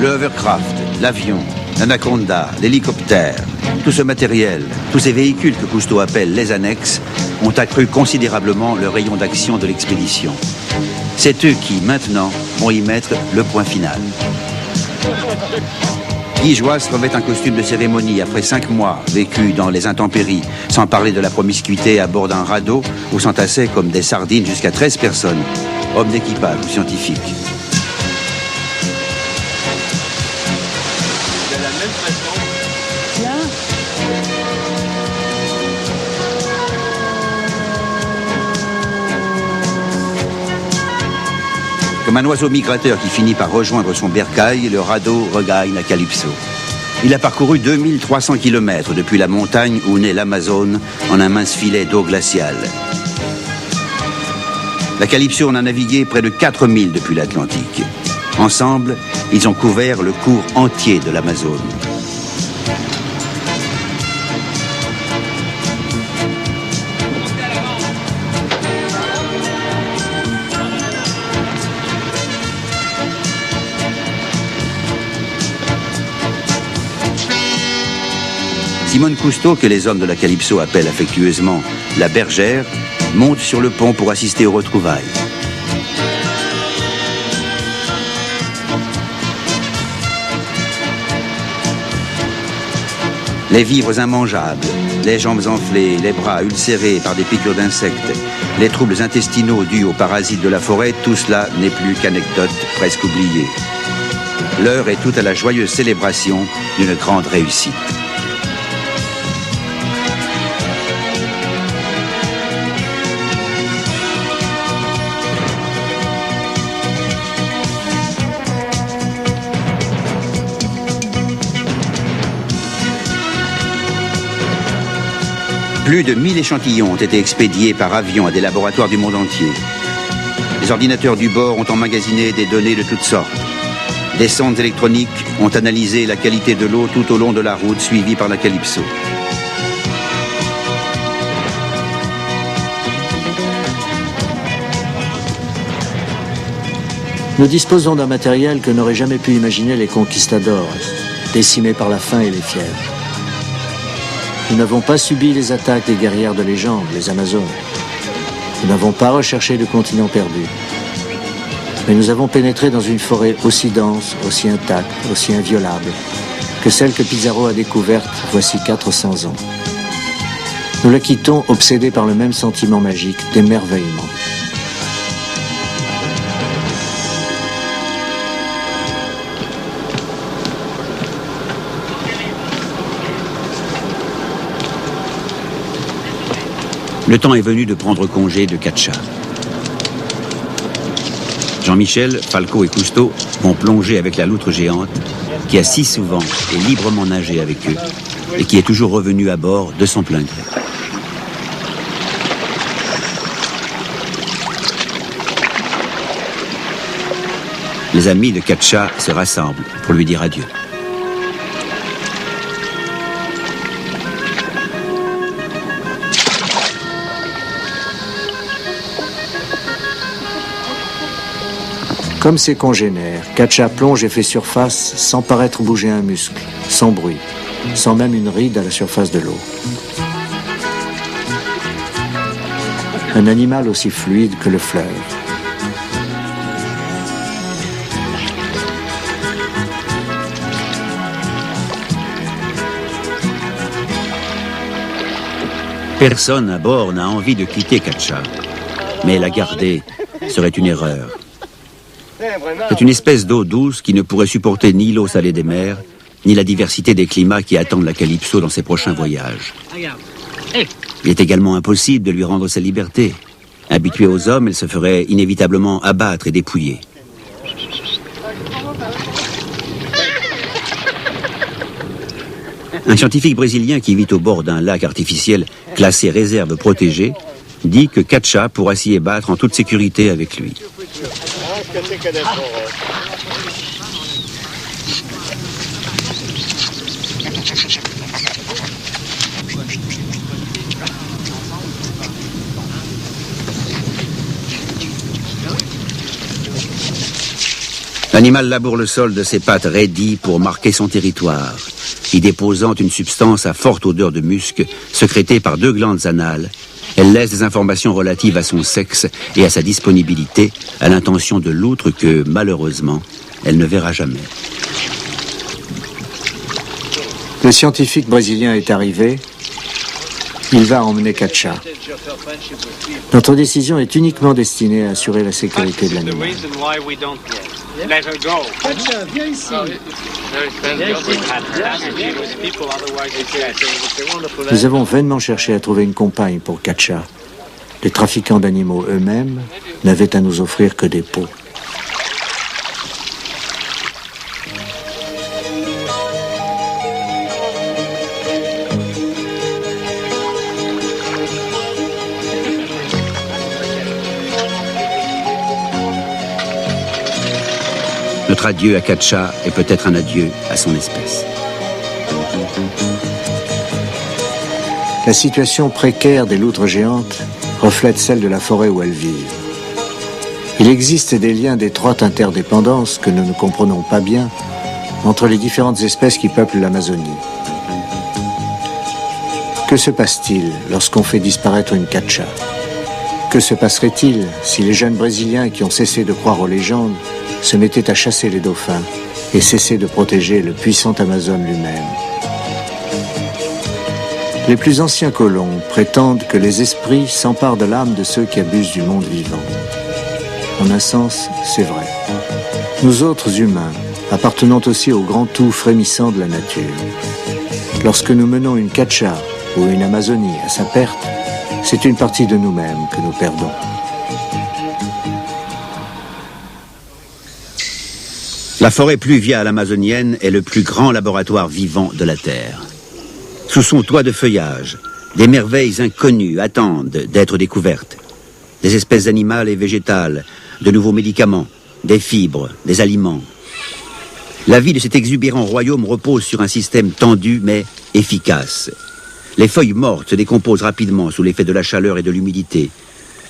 Le hovercraft, l'avion, l'Anaconda, l'hélicoptère, tout ce matériel, tous ces véhicules que Cousteau appelle les annexes, ont accru considérablement le rayon d'action de l'expédition. C'est eux qui, maintenant, vont y mettre le point final. Guy Joas revêt un costume de cérémonie après 5 mois vécus dans les intempéries, sans parler de la promiscuité à bord d'un radeau où s'entassaient comme des sardines jusqu'à 13 personnes, hommes d'équipage ou scientifiques. De la même façon. Comme un oiseau migrateur qui finit par rejoindre son bercail, le radeau regagne la Calypso. Il a parcouru 2300 km depuis la montagne où naît l'Amazone en un mince filet d'eau glaciale. La Calypso en a navigué près de 4000 depuis l'Atlantique. Ensemble, ils ont couvert le cours entier de l'Amazone. Simone Cousteau, que les hommes de la Calypso appellent affectueusement la bergère, monte sur le pont pour assister aux retrouvailles. Les vivres immangeables, les jambes enflées, les bras ulcérés par des piqûres d'insectes, les troubles intestinaux dus aux parasites de la forêt, tout cela n'est plus qu'anecdote presque oubliée. L'heure est toute à la joyeuse célébration d'une grande réussite. Plus de 1000 échantillons ont été expédiés par avion à des laboratoires du monde entier. Les ordinateurs du bord ont emmagasiné des données de toutes sortes. Des sondes électroniques ont analysé la qualité de l'eau tout au long de la route suivie par la Calypso. Nous disposons d'un matériel que n'auraient jamais pu imaginer les conquistadors, décimés par la faim et les fièvres. Nous n'avons pas subi les attaques des guerrières de légende, les Amazones. Nous n'avons pas recherché le continent perdu. Mais nous avons pénétré dans une forêt aussi dense, aussi intacte, aussi inviolable que celle que Pizarro a découverte voici 400 ans. Nous la quittons obsédés par le même sentiment magique d'émerveillement. Le temps est venu de prendre congé de Catcha. Jean-Michel, Falco et Cousteau vont plonger avec la loutre géante qui a si souvent et librement nagé avec eux et qui est toujours revenue à bord de son plein gré. Les amis de Catcha se rassemblent pour lui dire adieu. Comme ses congénères, Catcha plonge et fait surface sans paraître bouger un muscle, sans bruit, sans même une ride à la surface de l'eau. Un animal aussi fluide que le fleuve. Personne à bord n'a envie de quitter Catcha, mais la garder serait une erreur. C'est une espèce d'eau douce qui ne pourrait supporter ni l'eau salée des mers, ni la diversité des climats qui attendent la Calypso dans ses prochains voyages. Il est également impossible de lui rendre sa liberté. Habituée aux hommes, elle se ferait inévitablement abattre et dépouiller. Un scientifique brésilien qui vit au bord d'un lac artificiel classé réserve protégée dit que Catcha pourra s'y ébattre en toute sécurité avec lui. L'animal laboure le sol de ses pattes raidies pour marquer son territoire, y déposant une substance à forte odeur de musc, sécrétée par 2 glandes anales, Elle laisse des informations relatives à son sexe et à sa disponibilité à l'intention de l'autre que, malheureusement, elle ne verra jamais. Le scientifique brésilien est arrivé. Il va emmener Katcha. Notre décision est uniquement destinée à assurer la sécurité de l'animal. Nous avons vainement cherché à trouver une compagne pour Katcha. Les trafiquants d'animaux eux-mêmes n'avaient à nous offrir que des peaux. Notre adieu à Katcha est peut-être un adieu à son espèce. La situation précaire des loutres géantes reflète celle de la forêt où elles vivent. Il existe des liens d'étroite interdépendance que nous ne comprenons pas bien entre les différentes espèces qui peuplent l'Amazonie. Que se passe-t-il lorsqu'on fait disparaître une Katcha? Que se passerait-il si les jeunes Brésiliens qui ont cessé de croire aux légendes se mettaient à chasser les dauphins et cessaient de protéger le puissant Amazone lui-même? Les plus anciens colons prétendent que les esprits s'emparent de l'âme de ceux qui abusent du monde vivant. En un sens, c'est vrai. Nous autres humains appartenons aussi au grand tout frémissant de la nature. Lorsque nous menons une Katcha ou une Amazonie à sa perte, c'est une partie de nous-mêmes que nous perdons. La forêt pluviale amazonienne est le plus grand laboratoire vivant de la Terre. Sous son toit de feuillage, des merveilles inconnues attendent d'être découvertes. Des espèces animales et végétales, de nouveaux médicaments, des fibres, des aliments. La vie de cet exubérant royaume repose sur un système tendu mais efficace. Les feuilles mortes se décomposent rapidement sous l'effet de la chaleur et de l'humidité.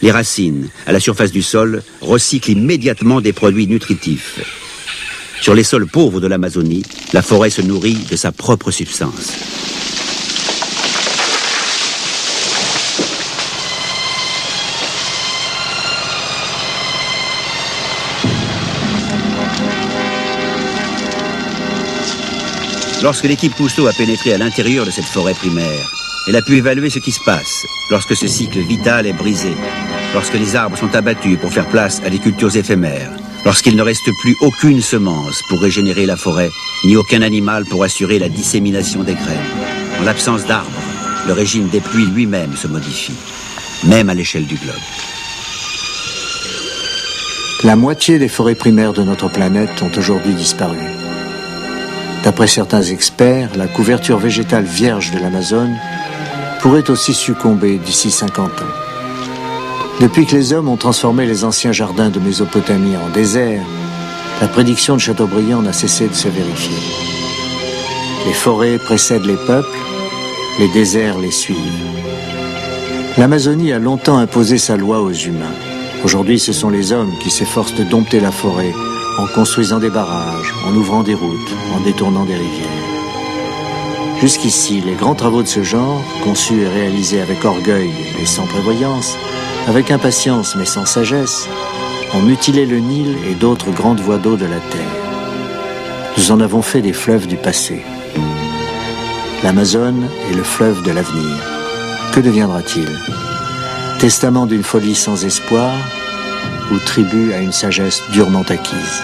Les racines, à la surface du sol, recyclent immédiatement des produits nutritifs. Sur les sols pauvres de l'Amazonie, la forêt se nourrit de sa propre substance. Lorsque l'équipe Cousteau a pénétré à l'intérieur de cette forêt primaire, elle a pu évaluer ce qui se passe lorsque ce cycle vital est brisé, lorsque les arbres sont abattus pour faire place à des cultures éphémères, lorsqu'il ne reste plus aucune semence pour régénérer la forêt, ni aucun animal pour assurer la dissémination des graines. En l'absence d'arbres, le régime des pluies lui-même se modifie, même à l'échelle du globe. La moitié des forêts primaires de notre planète ont aujourd'hui disparu. D'après certains experts, la couverture végétale vierge de l'Amazone pourrait aussi succomber d'ici 50 ans. Depuis que les hommes ont transformé les anciens jardins de Mésopotamie en désert, la prédiction de Chateaubriand n'a cessé de se vérifier. Les forêts précèdent les peuples, les déserts les suivent. L'Amazonie a longtemps imposé sa loi aux humains. Aujourd'hui, ce sont les hommes qui s'efforcent de dompter la forêt en construisant des barrages, en ouvrant des routes, en détournant des rivières. Jusqu'ici, les grands travaux de ce genre, conçus et réalisés avec orgueil et sans prévoyance, avec impatience mais sans sagesse, ont mutilé le Nil et d'autres grandes voies d'eau de la Terre. Nous en avons fait des fleuves du passé. L'Amazone est le fleuve de l'avenir. Que deviendra-t-il? Testament d'une folie sans espoir ou tribut à une sagesse durement acquise?